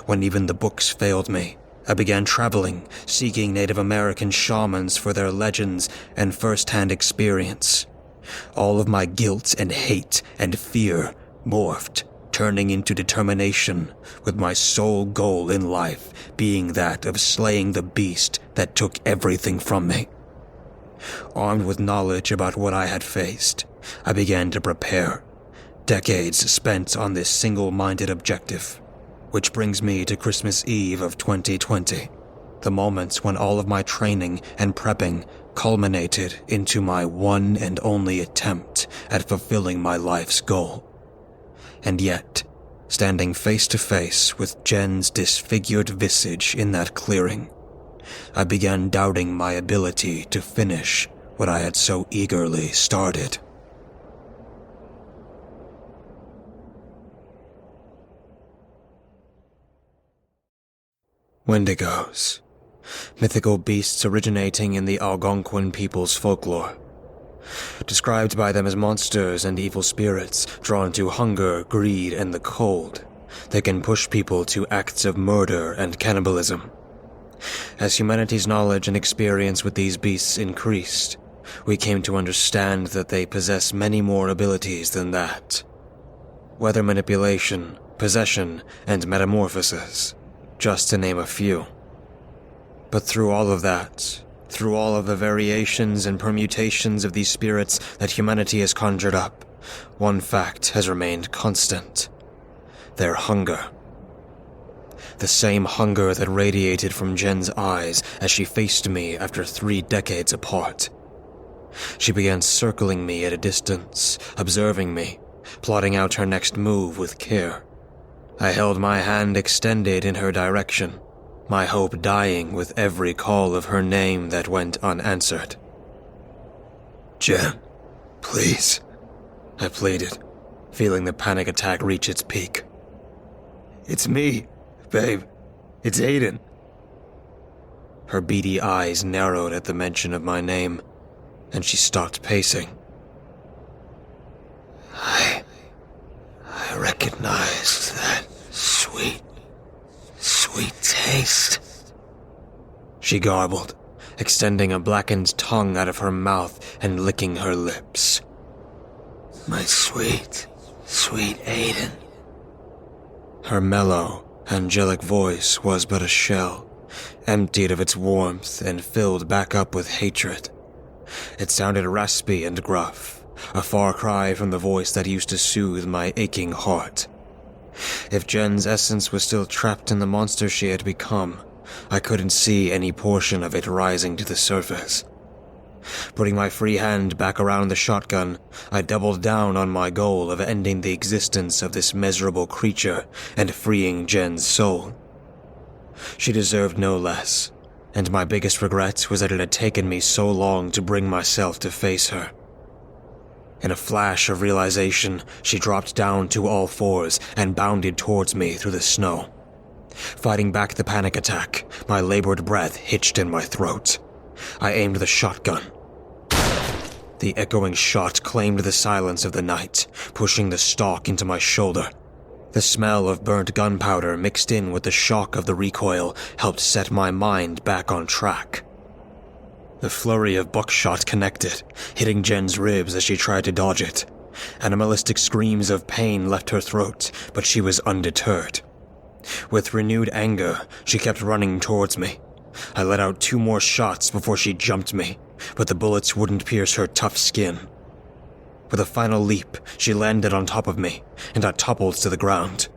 When even the books failed me, I began traveling, seeking Native American shamans for their legends and first-hand experience. All of my guilt and hate and fear morphed, turning into determination, with my sole goal in life being that of slaying the beast that took everything from me. Armed with knowledge about what I had faced, I began to prepare. Decades spent on this single-minded objective. Which brings me to Christmas Eve of 2020, the moment when all of my training and prepping culminated into my one and only attempt at fulfilling my life's goal. And yet, standing face to face with Jen's disfigured visage in that clearing, I began doubting my ability to finish what I had so eagerly started. Wendigos, mythical beasts originating in the Algonquin people's folklore. Described by them as monsters and evil spirits drawn to hunger, greed, and the cold, they can push people to acts of murder and cannibalism. As humanity's knowledge and experience with these beasts increased, we came to understand that they possess many more abilities than that. Weather manipulation, possession, and metamorphosis, just to name a few. But through all of that, through all of the variations and permutations of these spirits that humanity has conjured up, one fact has remained constant: their hunger. The same hunger that radiated from Jen's eyes as she faced me after 3 decades apart. She began circling me at a distance, observing me, plotting out her next move with care. I held my hand extended in her direction, my hope dying with every call of her name that went unanswered. Jen, please, I pleaded, feeling the panic attack reach its peak. It's me, babe. It's Aiden. Her beady eyes narrowed at the mention of my name, and she stopped pacing. I recognize that sweet taste. She garbled, extending a blackened tongue out of her mouth and licking her lips. My sweet Aiden. Her mellow, angelic voice was but a shell, emptied of its warmth and filled back up with hatred. It sounded raspy and gruff, a far cry from the voice that used to soothe my aching heart. If Jen's essence was still trapped in the monster she had become, I couldn't see any portion of it rising to the surface. Putting my free hand back around the shotgun, I doubled down on my goal of ending the existence of this miserable creature and freeing Jen's soul. She deserved no less, and my biggest regret was that it had taken me so long to bring myself to face her. In a flash of realization, she dropped down to all fours and bounded towards me through the snow. Fighting back the panic attack, my labored breath hitched in my throat. I aimed the shotgun. The echoing shot claimed the silence of the night, pushing the stock into my shoulder. The smell of burnt gunpowder mixed in with the shock of the recoil helped set my mind back on track. The flurry of buckshot connected, hitting Jen's ribs as she tried to dodge it. Animalistic screams of pain left her throat, but she was undeterred. With renewed anger, she kept running towards me. I let out 2 more shots before she jumped me, but the bullets wouldn't pierce her tough skin. With a final leap, she landed on top of me, and I toppled to the ground.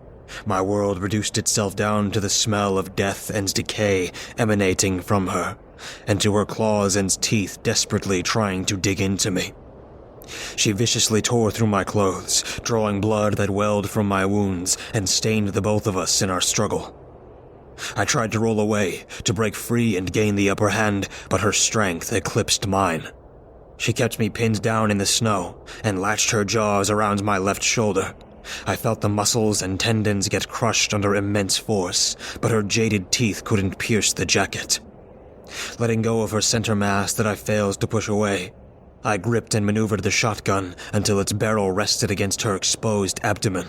My world reduced itself down to the smell of death and decay emanating from her, and to her claws and teeth desperately trying to dig into me. She viciously tore through my clothes, drawing blood that welled from my wounds and stained the both of us in our struggle. I tried to roll away, to break free and gain the upper hand, but her strength eclipsed mine. She kept me pinned down in the snow and latched her jaws around my left shoulder. I felt the muscles and tendons get crushed under immense force, but her jaded teeth couldn't pierce the jacket. Letting go of her center mass that I failed to push away, I gripped and maneuvered the shotgun until its barrel rested against her exposed abdomen.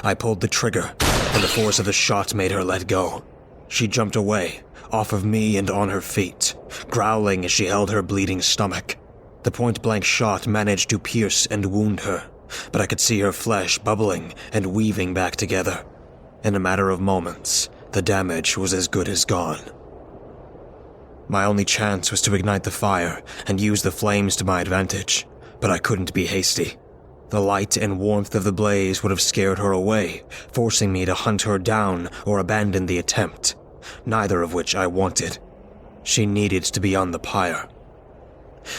I pulled the trigger, and the force of the shot made her let go. She jumped away, off of me and on her feet, growling as she held her bleeding stomach. The point-blank shot managed to pierce and wound her, but I could see her flesh bubbling and weaving back together. In a matter of moments, the damage was as good as gone. My only chance was to ignite the fire and use the flames to my advantage, but I couldn't be hasty. The light and warmth of the blaze would have scared her away, forcing me to hunt her down or abandon the attempt, neither of which I wanted. She needed to be on the pyre.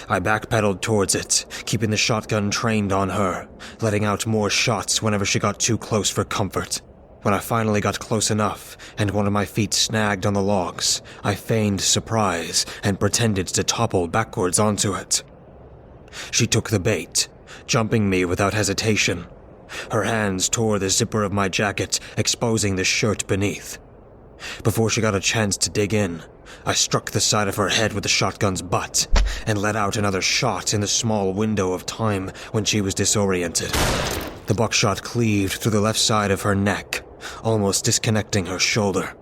I backpedaled towards it, keeping the shotgun trained on her, letting out more shots whenever she got too close for comfort. When I finally got close enough, and one of my feet snagged on the logs, I feigned surprise and pretended to topple backwards onto it. She took the bait, jumping me without hesitation. Her hands tore the zipper of my jacket, exposing the shirt beneath. Before she got a chance to dig in, I struck the side of her head with the shotgun's butt and let out another shot in the small window of time when she was disoriented. The buckshot cleaved through the left side of her neck, almost disconnecting her shoulder.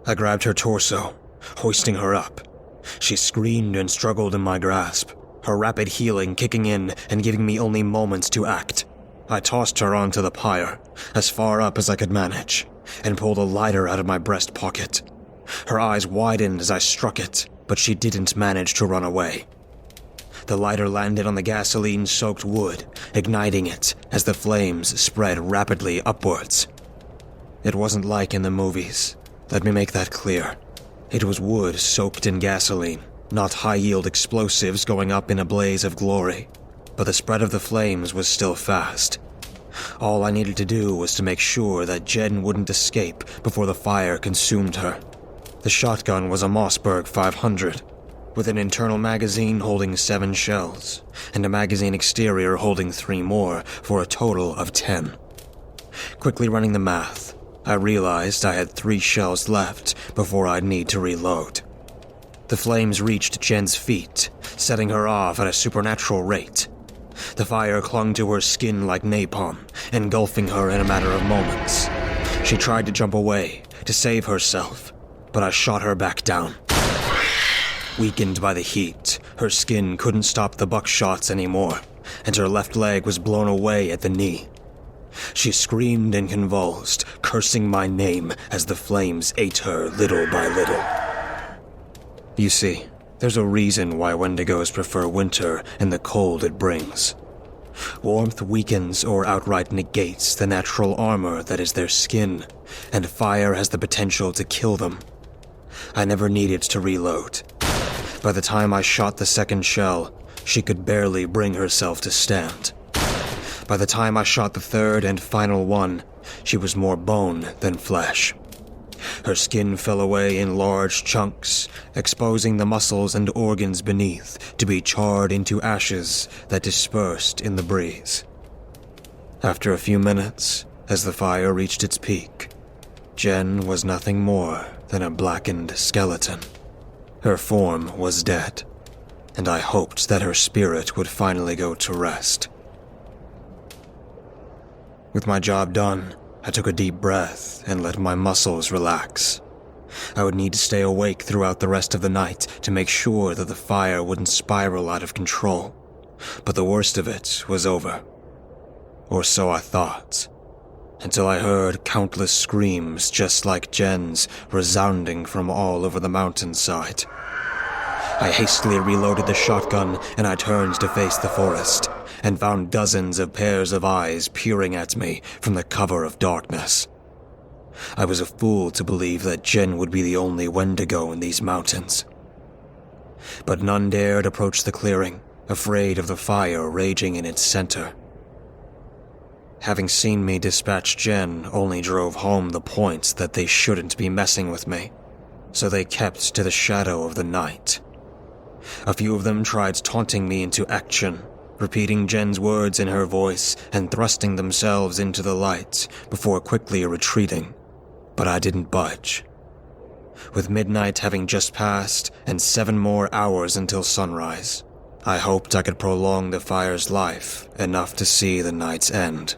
I grabbed her torso, hoisting her up. She screamed and struggled in my grasp, her rapid healing kicking in and giving me only moments to act. I tossed her onto the pyre, as far up as I could manage, and pulled a lighter out of my breast pocket. Her eyes widened as I struck it, but she didn't manage to run away. The lighter landed on the gasoline-soaked wood, igniting it as the flames spread rapidly upwards. It wasn't like in the movies. Let me make that clear. It was wood soaked in gasoline, not high-yield explosives going up in a blaze of glory. But the spread of the flames was still fast. All I needed to do was to make sure that Jen wouldn't escape before the fire consumed her. The shotgun was a Mossberg 500, with an internal magazine holding 7 shells, and a magazine exterior holding 3 more, for a total of 10. Quickly running the math, I realized I had 3 shells left before I'd need to reload. The flames reached Jen's feet, setting her off at a supernatural rate. The fire clung to her skin like napalm, engulfing her in a matter of moments. She tried to jump away, to save herself, but I shot her back down. Weakened by the heat, her skin couldn't stop the buckshots anymore, and her left leg was blown away at the knee. She screamed and convulsed, cursing my name as the flames ate her little by little. You see, there's a reason why Wendigos prefer winter and the cold it brings. Warmth weakens or outright negates the natural armor that is their skin, and fire has the potential to kill them. I never needed to reload. By the time I shot the second shell, she could barely bring herself to stand. By the time I shot the third and final one, she was more bone than flesh. Her skin fell away in large chunks, exposing the muscles and organs beneath to be charred into ashes that dispersed in the breeze. After a few minutes, as the fire reached its peak, Jen was nothing more than a blackened skeleton. Her form was dead, and I hoped that her spirit would finally go to rest. With my job done, I took a deep breath and let my muscles relax. I would need to stay awake throughout the rest of the night to make sure that the fire wouldn't spiral out of control. But the worst of it was over. Or so I thought, until I heard countless screams just like Jen's resounding from all over the mountainside. I hastily reloaded the shotgun and I turned to face the forest, and found dozens of pairs of eyes peering at me from the cover of darkness. I was a fool to believe that Jen would be the only Wendigo in these mountains. But none dared approach the clearing, afraid of the fire raging in its center. Having seen me dispatch Jen only drove home the point that they shouldn't be messing with me, so they kept to the shadow of the night. A few of them tried taunting me into action, repeating Jen's words in her voice and thrusting themselves into the light before quickly retreating, but I didn't budge. With midnight having just passed and 7 more hours until sunrise, I hoped I could prolong the fire's life enough to see the night's end.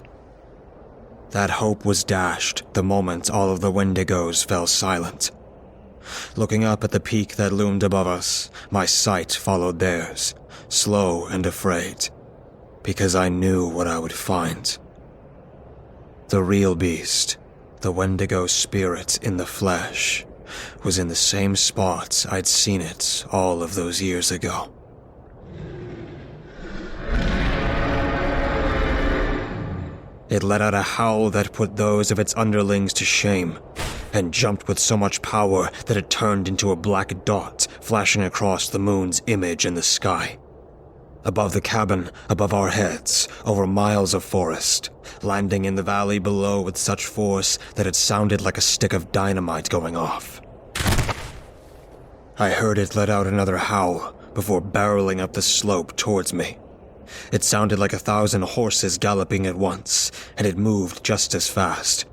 That hope was dashed the moment all of the Wendigos fell silent. Looking up at the peak that loomed above us, my sight followed theirs, slow and afraid, because I knew what I would find. The real beast, the Wendigo spirit in the flesh, was in the same spot I'd seen it all of those years ago. It let out a howl that put those of its underlings to shame, and jumped with so much power that it turned into a black dot flashing across the moon's image in the sky. Above the cabin, above our heads, over miles of forest, landing in the valley below with such force that it sounded like a stick of dynamite going off. I heard it let out another howl before barreling up the slope towards me. It sounded like 1,000 horses galloping at once, and it moved just as fast.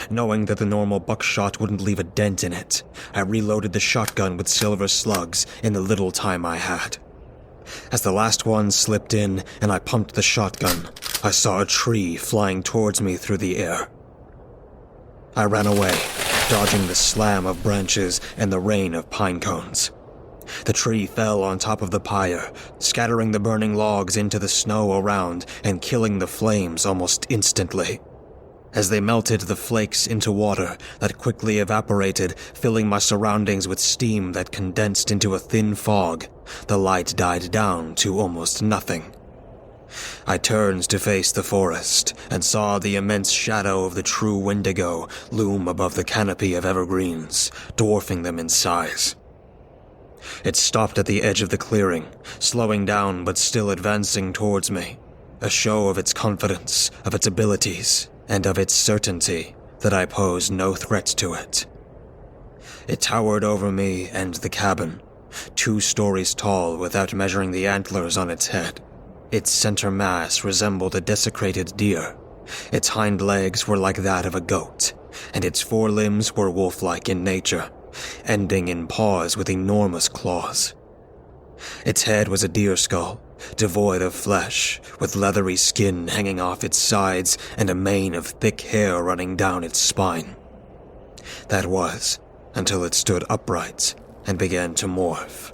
Knowing that the normal buckshot wouldn't leave a dent in it, I reloaded the shotgun with silver slugs in the little time I had. As the last one slipped in and I pumped the shotgun, I saw a tree flying towards me through the air. I ran away, dodging the slam of branches and the rain of pine cones. The tree fell on top of the pyre, scattering the burning logs into the snow around and killing the flames almost instantly. As they melted the flakes into water that quickly evaporated, filling my surroundings with steam that condensed into a thin fog, the light died down to almost nothing. I turned to face the forest and saw the immense shadow of the true Wendigo loom above the canopy of evergreens, dwarfing them in size. It stopped at the edge of the clearing, slowing down but still advancing towards me, a show of its confidence, of its abilities, and of its certainty that I posed no threat to it. It towered over me and the cabin, 2 stories tall without measuring the antlers on its head. Its center mass resembled a desecrated deer. Its hind legs were like that of a goat, and its forelimbs were wolf-like in nature, ending in paws with enormous claws. Its head was a deer skull, devoid of flesh, with leathery skin hanging off its sides and a mane of thick hair running down its spine. That was, until it stood upright and began to morph.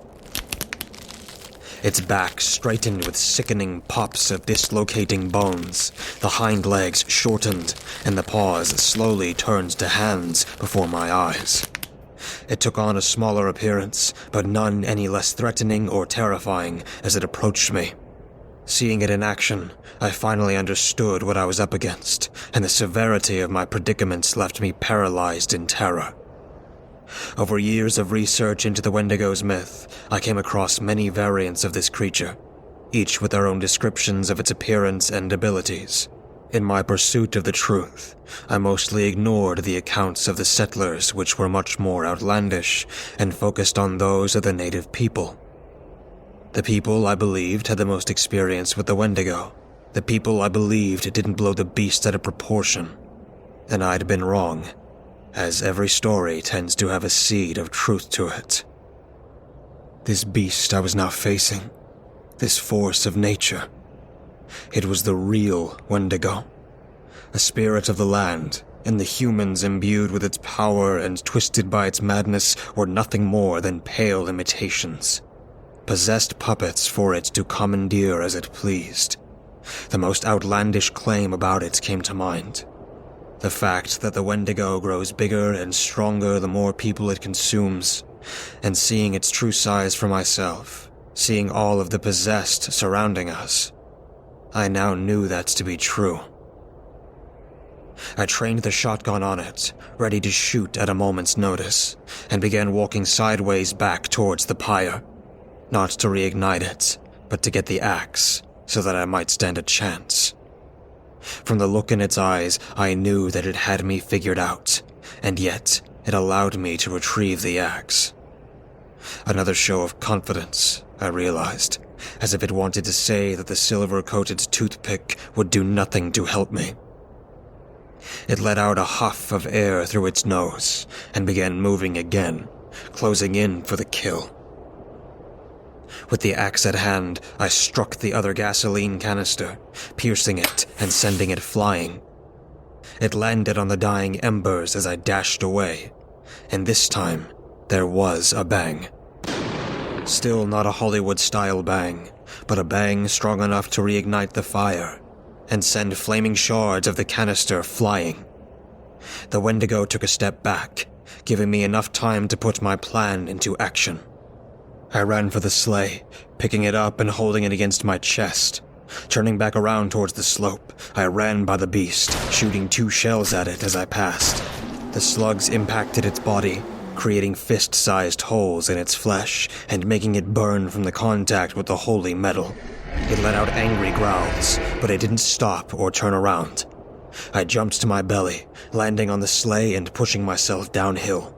Its back straightened with sickening pops of dislocating bones, the hind legs shortened, and the paws slowly turned to hands before my eyes. It took on a smaller appearance, but none any less threatening or terrifying as it approached me. Seeing it in action, I finally understood what I was up against, and the severity of my predicaments left me paralyzed in terror. Over years of research into the Wendigo's myth, I came across many variants of this creature, each with their own descriptions of its appearance and abilities. In my pursuit of the truth, I mostly ignored the accounts of the settlers, which were much more outlandish, and focused on those of the native people. The people I believed had the most experience with the Wendigo. The people I believed didn't blow the beast out of proportion. And I'd been wrong, as every story tends to have a seed of truth to it. This beast I was now facing, this force of nature, it was the real Wendigo, a spirit of the land, and the humans imbued with its power and twisted by its madness were nothing more than pale imitations, possessed puppets for it to commandeer as it pleased. The most outlandish claim about it came to mind. The fact that the Wendigo grows bigger and stronger the more people it consumes, and seeing its true size for myself, seeing all of the possessed surrounding us, I now knew that to be true. I trained the shotgun on it, ready to shoot at a moment's notice, and began walking sideways back towards the pyre, not to reignite it, but to get the axe, so that I might stand a chance. From the look in its eyes, I knew that it had me figured out, and yet it allowed me to retrieve the axe. Another show of confidence, I realized, as if it wanted to say that the silver-coated toothpick would do nothing to help me. It let out a huff of air through its nose and began moving again, closing in for the kill. With the axe at hand, I struck the other gasoline canister, piercing it and sending it flying. It landed on the dying embers as I dashed away, and this time, there was a bang. Still not a Hollywood-style bang, but a bang strong enough to reignite the fire and send flaming shards of the canister flying. The Wendigo took a step back, giving me enough time to put my plan into action. I ran for the sleigh, picking it up and holding it against my chest. Turning back around towards the slope, I ran by the beast, shooting 2 shells at it as I passed. The slugs impacted its body, creating fist-sized holes in its flesh and making it burn from the contact with the holy metal. It let out angry growls, but it didn't stop or turn around. I jumped to my belly, landing on the sleigh and pushing myself downhill.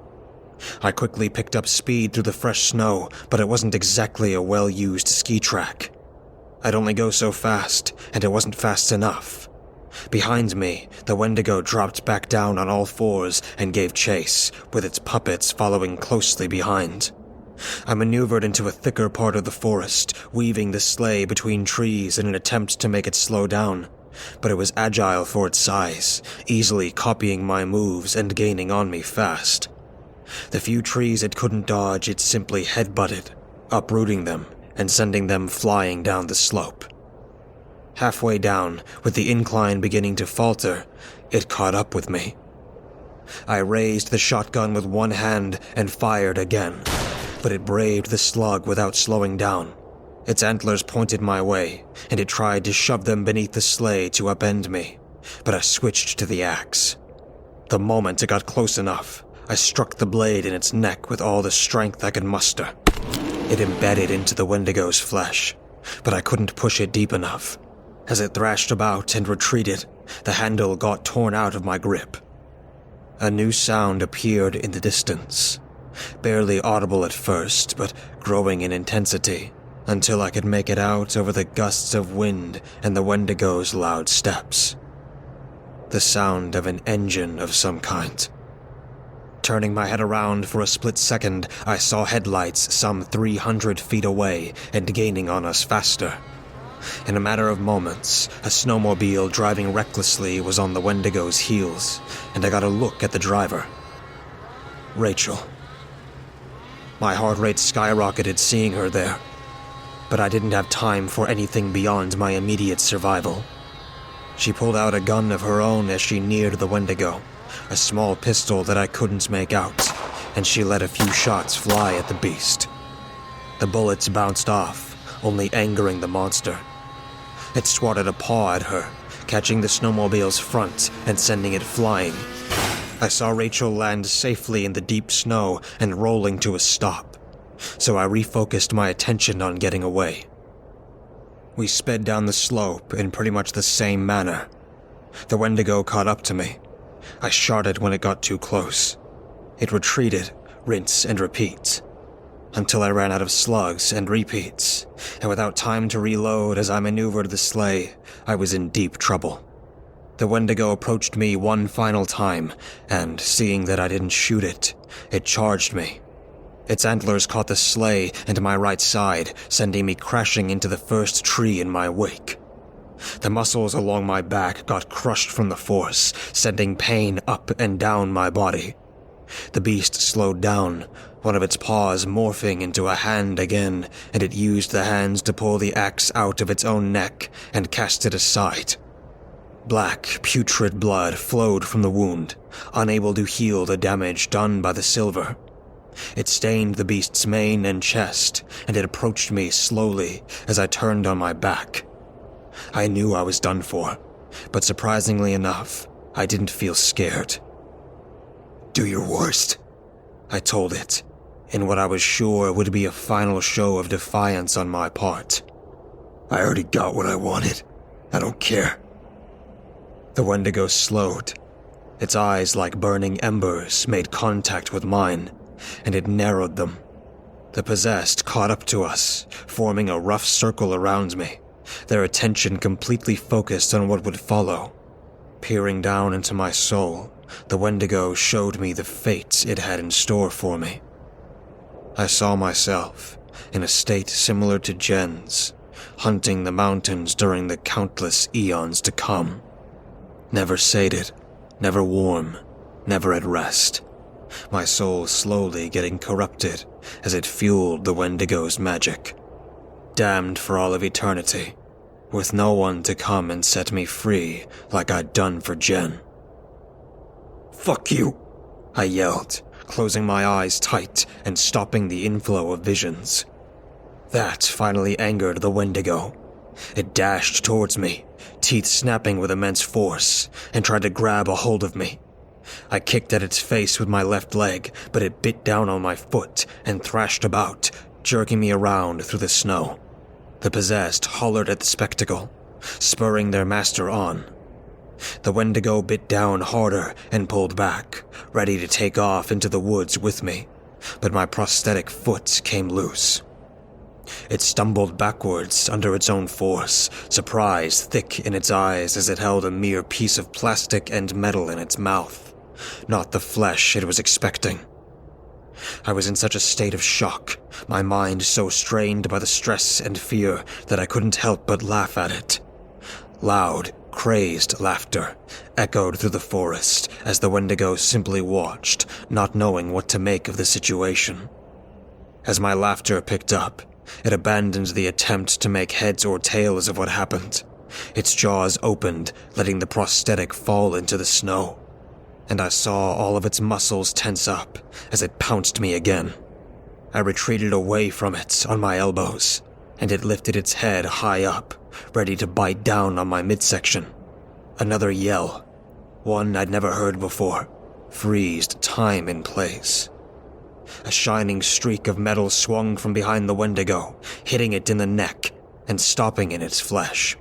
I quickly picked up speed through the fresh snow, but it wasn't exactly a well-used ski track. I'd only go so fast, and it wasn't fast enough. Behind me, the Wendigo dropped back down on all fours and gave chase, with its puppets following closely behind. I maneuvered into a thicker part of the forest, weaving the sleigh between trees in an attempt to make it slow down, but it was agile for its size, easily copying my moves and gaining on me fast. The few trees it couldn't dodge, it simply headbutted, uprooting them and sending them flying down the slope. Halfway down, with the incline beginning to falter, it caught up with me. I raised the shotgun with one hand and fired again, but it braved the slug without slowing down. Its antlers pointed my way, and it tried to shove them beneath the sleigh to upend me, but I switched to the axe. The moment it got close enough, I struck the blade in its neck with all the strength I could muster. It embedded into the Wendigo's flesh, but I couldn't push it deep enough. As it thrashed about and retreated, the handle got torn out of my grip. A new sound appeared in the distance, barely audible at first, but growing in intensity, until I could make it out over the gusts of wind and the Wendigo's loud steps. The sound of an engine of some kind. Turning my head around for a split second, I saw headlights some 300 feet away and gaining on us faster. In a matter of moments, a snowmobile driving recklessly was on the Wendigo's heels, and I got a look at the driver. Rachel. My heart rate skyrocketed seeing her there, but I didn't have time for anything beyond my immediate survival. She pulled out a gun of her own as she neared the Wendigo, a small pistol that I couldn't make out, and she let a few shots fly at the beast. The bullets bounced off, only angering the monster. It swatted a paw at her, catching the snowmobile's front and sending it flying. I saw Rachel land safely in the deep snow and rolling to a stop, so I refocused my attention on getting away. We sped down the slope in pretty much the same manner. The Wendigo caught up to me. I shot it when it got too close. It retreated, rinse and repeat, until I ran out of slugs and repeats, and without time to reload as I maneuvered the sleigh, I was in deep trouble. The Wendigo approached me one final time, and seeing that I didn't shoot it, it charged me. Its antlers caught the sleigh and my right side, sending me crashing into the first tree in my wake. The muscles along my back got crushed from the force, sending pain up and down my body. The beast slowed down, one of its paws morphing into a hand again, and it used the hands to pull the axe out of its own neck and cast it aside. Black, putrid blood flowed from the wound, unable to heal the damage done by the silver. It stained the beast's mane and chest, and it approached me slowly as I turned on my back. I knew I was done for, but surprisingly enough, I didn't feel scared. "Do your worst," I told it, in what I was sure would be a final show of defiance on my part. "I already got what I wanted. I don't care." The Wendigo slowed. Its eyes, like burning embers, made contact with mine, and it narrowed them. The possessed caught up to us, forming a rough circle around me, their attention completely focused on what would follow. Peering down into my soul, the Wendigo showed me the fate it had in store for me. I saw myself, in a state similar to Jen's, hunting the mountains during the countless eons to come. Never sated, never warm, never at rest. My soul slowly getting corrupted as it fueled the Wendigo's magic. Damned for all of eternity, with no one to come and set me free like I'd done for Jen. "Fuck you!" I yelled, closing my eyes tight and stopping the inflow of visions. That finally angered the Wendigo. It dashed towards me, teeth snapping with immense force, and tried to grab a hold of me. I kicked at its face with my left leg, but it bit down on my foot and thrashed about, jerking me around through the snow. The possessed hollered at the spectacle, spurring their master on. The Wendigo bit down harder and pulled back, ready to take off into the woods with me, but my prosthetic foot came loose. It stumbled backwards under its own force, surprise thick in its eyes as it held a mere piece of plastic and metal in its mouth, not the flesh it was expecting. I was in such a state of shock, my mind so strained by the stress and fear that I couldn't help but laugh at it. Loud, crazed laughter echoed through the forest as the Wendigo simply watched, not knowing what to make of the situation. As my laughter picked up, it abandoned the attempt to make heads or tails of what happened. Its jaws opened, letting the prosthetic fall into the snow, and I saw all of its muscles tense up as it pounced me again. I retreated away from it on my elbows, and it lifted its head high up, ready to bite down on my midsection. Another yell, one I'd never heard before, freezed time in place. A shining streak of metal swung from behind the Wendigo, hitting it in the neck and stopping in its flesh.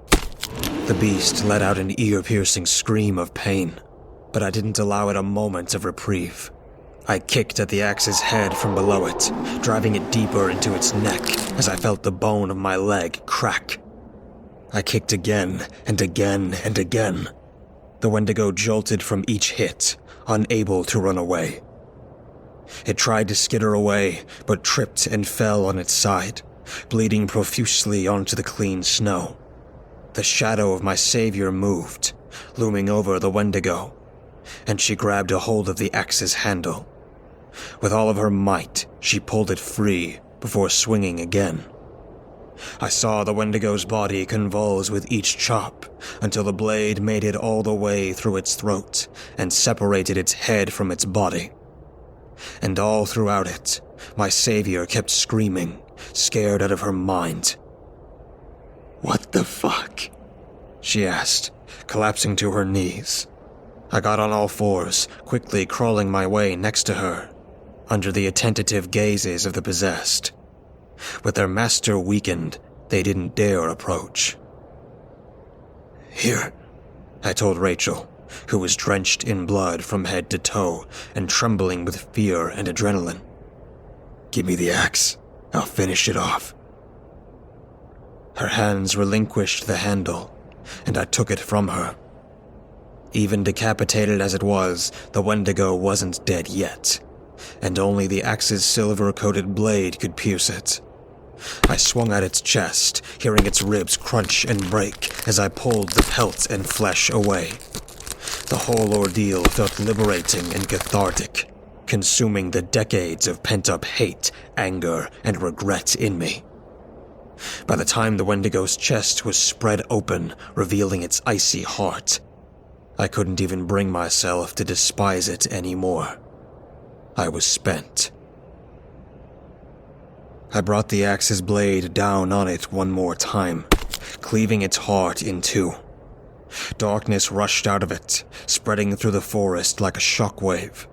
The beast let out an ear-piercing scream of pain, but I didn't allow it a moment of reprieve. I kicked at the axe's head from below it, driving it deeper into its neck as I felt the bone of my leg crack. I kicked again and again and again. The Wendigo jolted from each hit, unable to run away. It tried to skitter away, but tripped and fell on its side, bleeding profusely onto the clean snow. The shadow of my savior moved, looming over the Wendigo, and she grabbed a hold of the axe's handle. With all of her might, she pulled it free before swinging again. I saw the Wendigo's body convulse with each chop until the blade made it all the way through its throat and separated its head from its body. And all throughout it, my savior kept screaming, scared out of her mind. "What the fuck?" she asked, collapsing to her knees. I got on all fours, quickly crawling my way next to her, under the attentive gazes of the possessed. With their master weakened, they didn't dare approach. "Here," I told Rachel, who was drenched in blood from head to toe and trembling with fear and adrenaline. "Give me the axe. I'll finish it off." Her hands relinquished the handle, and I took it from her. Even decapitated as it was, the Wendigo wasn't dead yet, and only the axe's silver-coated blade could pierce it. I swung at its chest, hearing its ribs crunch and break as I pulled the pelt and flesh away. The whole ordeal felt liberating and cathartic, consuming the decades of pent-up hate, anger, and regret in me. By the time the Wendigo's chest was spread open, revealing its icy heart, I couldn't even bring myself to despise it anymore. I was spent. I brought the axe's blade down on it one more time, cleaving its heart in two. Darkness rushed out of it, spreading through the forest like a shockwave.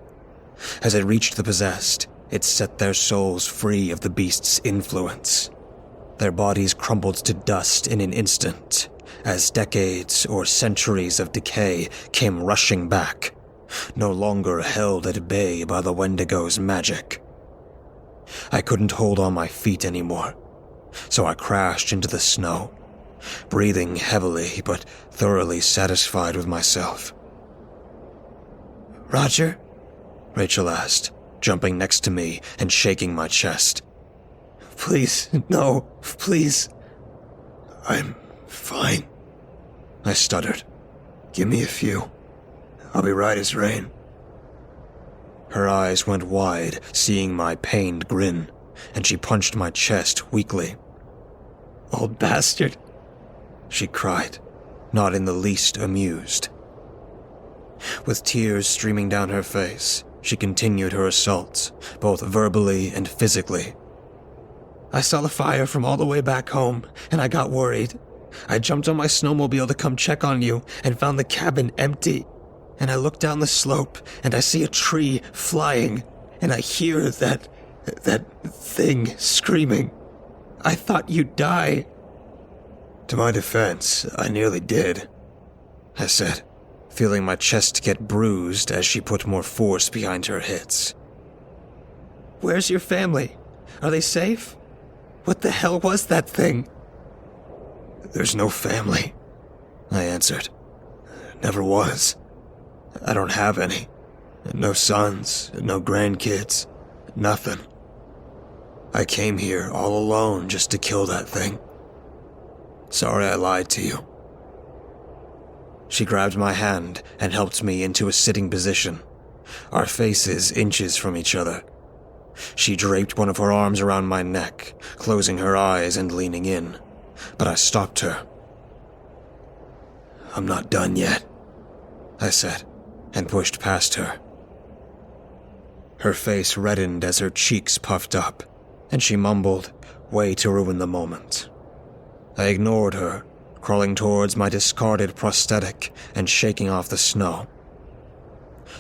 As it reached the possessed, it set their souls free of the beast's influence. Their bodies crumbled to dust in an instant, as decades or centuries of decay came rushing back, no longer held at bay by the Wendigo's magic. I couldn't hold on my feet anymore, so I crashed into the snow, breathing heavily but thoroughly satisfied with myself. "Roger?" Rachel asked, jumping next to me and shaking my chest. Please, no, please. I'm fine, I stuttered. Give me a few. I'll be right as rain. Her eyes went wide, seeing my pained grin, and she punched my chest weakly. Old bastard, she cried, not in the least amused. With tears streaming down her face, she continued her assaults, both verbally and physically. I saw the fire from all the way back home, and I got worried. I jumped on my snowmobile to come check on you and found the cabin empty. And I look down the slope, and I see a tree flying, and I hear that thing screaming. I thought you'd die. To my defense, I nearly did, I said, feeling my chest get bruised as she put more force behind her hits. Where's your family? Are they safe? What the hell was that thing? There's no family, I answered. Never was. I don't have any. No sons, no grandkids, nothing. I came here all alone just to kill that thing. Sorry I lied to you. She grabbed my hand and helped me into a sitting position, our faces inches from each other. She draped one of her arms around my neck, closing her eyes and leaning in, but I stopped her. I'm not done yet, I said, and pushed past her. Her face reddened as her cheeks puffed up, and she mumbled, way to ruin the moment. I ignored her, crawling towards my discarded prosthetic and shaking off the snow.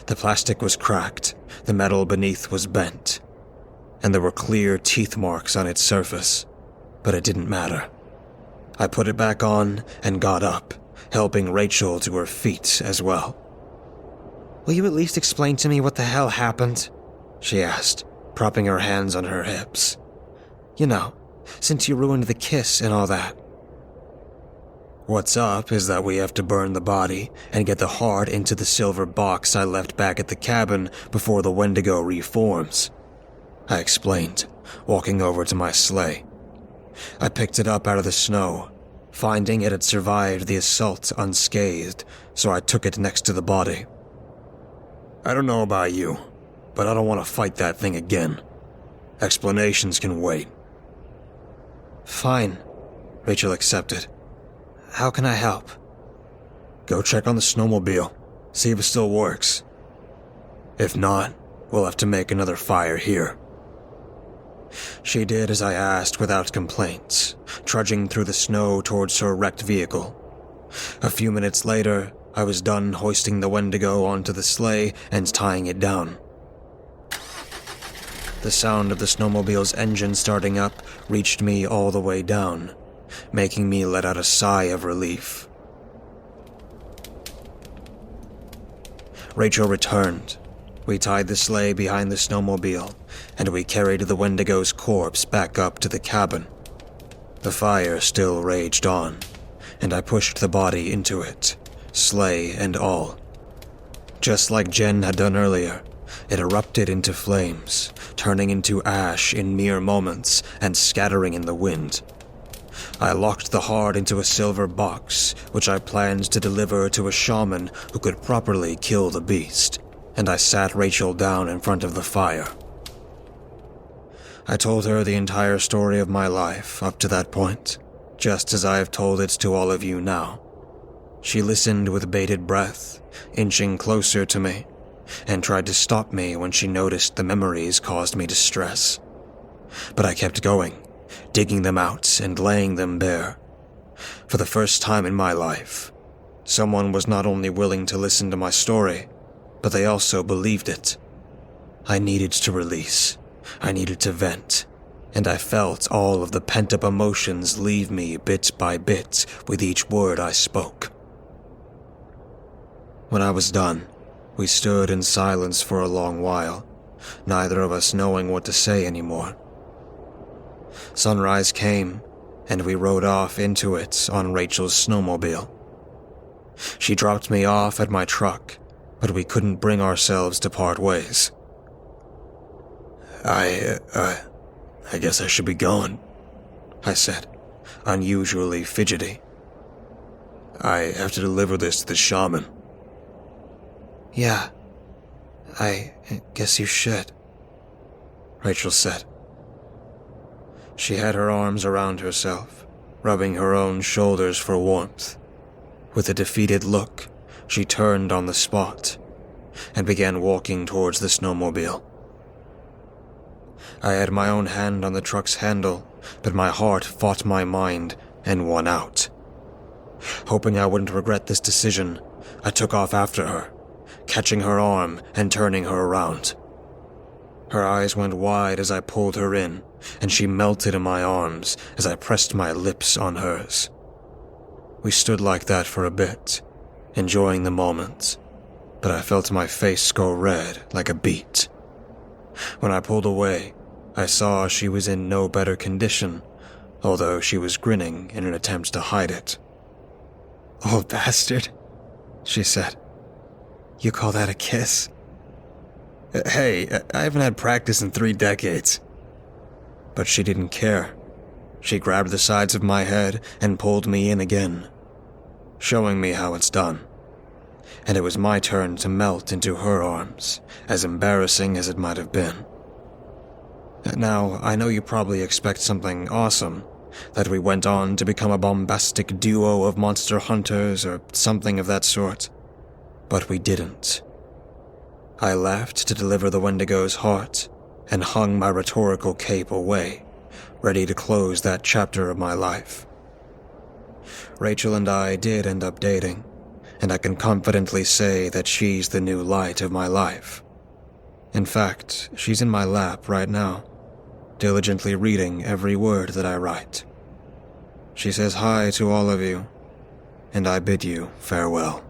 The plastic was cracked, the metal beneath was bent, and there were clear teeth marks on its surface, but it didn't matter. I put it back on and got up, helping Rachel to her feet as well. "Will you at least explain to me what the hell happened?" she asked, propping her hands on her hips. "You know, since you ruined the kiss and all that." "What's up is that we have to burn the body and get the heart into the silver box I left back at the cabin before the Wendigo reforms," I explained, walking over to my sleigh. I picked it up out of the snow, finding it had survived the assault unscathed, so I took it next to the body. "I don't know about you, but I don't want to fight that thing again. Explanations can wait." "Fine," Rachel accepted. "How can I help?" "Go check on the snowmobile, see if it still works. If not, we'll have to make another fire here." She did as I asked without complaints, trudging through the snow towards her wrecked vehicle. A few minutes later, I was done hoisting the Wendigo onto the sleigh and tying it down. The sound of the snowmobile's engine starting up reached me all the way down, making me let out a sigh of relief. Rachel returned. We tied the sleigh behind the snowmobile, and we carried the Wendigo's corpse back up to the cabin. The fire still raged on, and I pushed the body into it, sleigh and all. Just like Jen had done earlier, it erupted into flames, turning into ash in mere moments and scattering in the wind. I locked the heart into a silver box, which I planned to deliver to a shaman who could properly kill the beast, and I sat Rachel down in front of the fire. I told her the entire story of my life up to that point, just as I have told it to all of you now. She listened with bated breath, inching closer to me, and tried to stop me when she noticed the memories caused me distress. But I kept going, digging them out and laying them bare. For the first time in my life, someone was not only willing to listen to my story, but they also believed it. I needed to release. I needed to vent, and I felt all of the pent-up emotions leave me bit by bit with each word I spoke. When I was done, we stood in silence for a long while, neither of us knowing what to say anymore. Sunrise came, and we rode off into it on Rachel's snowmobile. She dropped me off at my truck, but we couldn't bring ourselves to part ways. I guess I should be going, I said, unusually fidgety. I have to deliver this to the shaman. Yeah, I guess you should, Rachel said. She had her arms around herself, rubbing her own shoulders for warmth. With a defeated look, she turned on the spot and began walking towards the snowmobile. I had my own hand on the truck's handle, but my heart fought my mind and won out. Hoping I wouldn't regret this decision, I took off after her, catching her arm and turning her around. Her eyes went wide as I pulled her in, and she melted in my arms as I pressed my lips on hers. We stood like that for a bit, enjoying the moment, but I felt my face go red like a beet. When I pulled away, I saw she was in no better condition, although she was grinning in an attempt to hide it. "Old bastard," she said. "You call that a kiss?" Hey, I haven't had practice in 3 decades. But she didn't care. She grabbed the sides of my head and pulled me in again, showing me how it's done. And it was my turn to melt into her arms, as embarrassing as it might have been. Now, I know you probably expect something awesome, that we went on to become a bombastic duo of monster hunters or something of that sort. But we didn't. I left to deliver the Wendigo's heart and hung my rhetorical cape away, ready to close that chapter of my life. Rachel and I did end up dating, and I can confidently say that she's the new light of my life. In fact, she's in my lap right now, diligently reading every word that I write. She says hi to all of you, and I bid you farewell.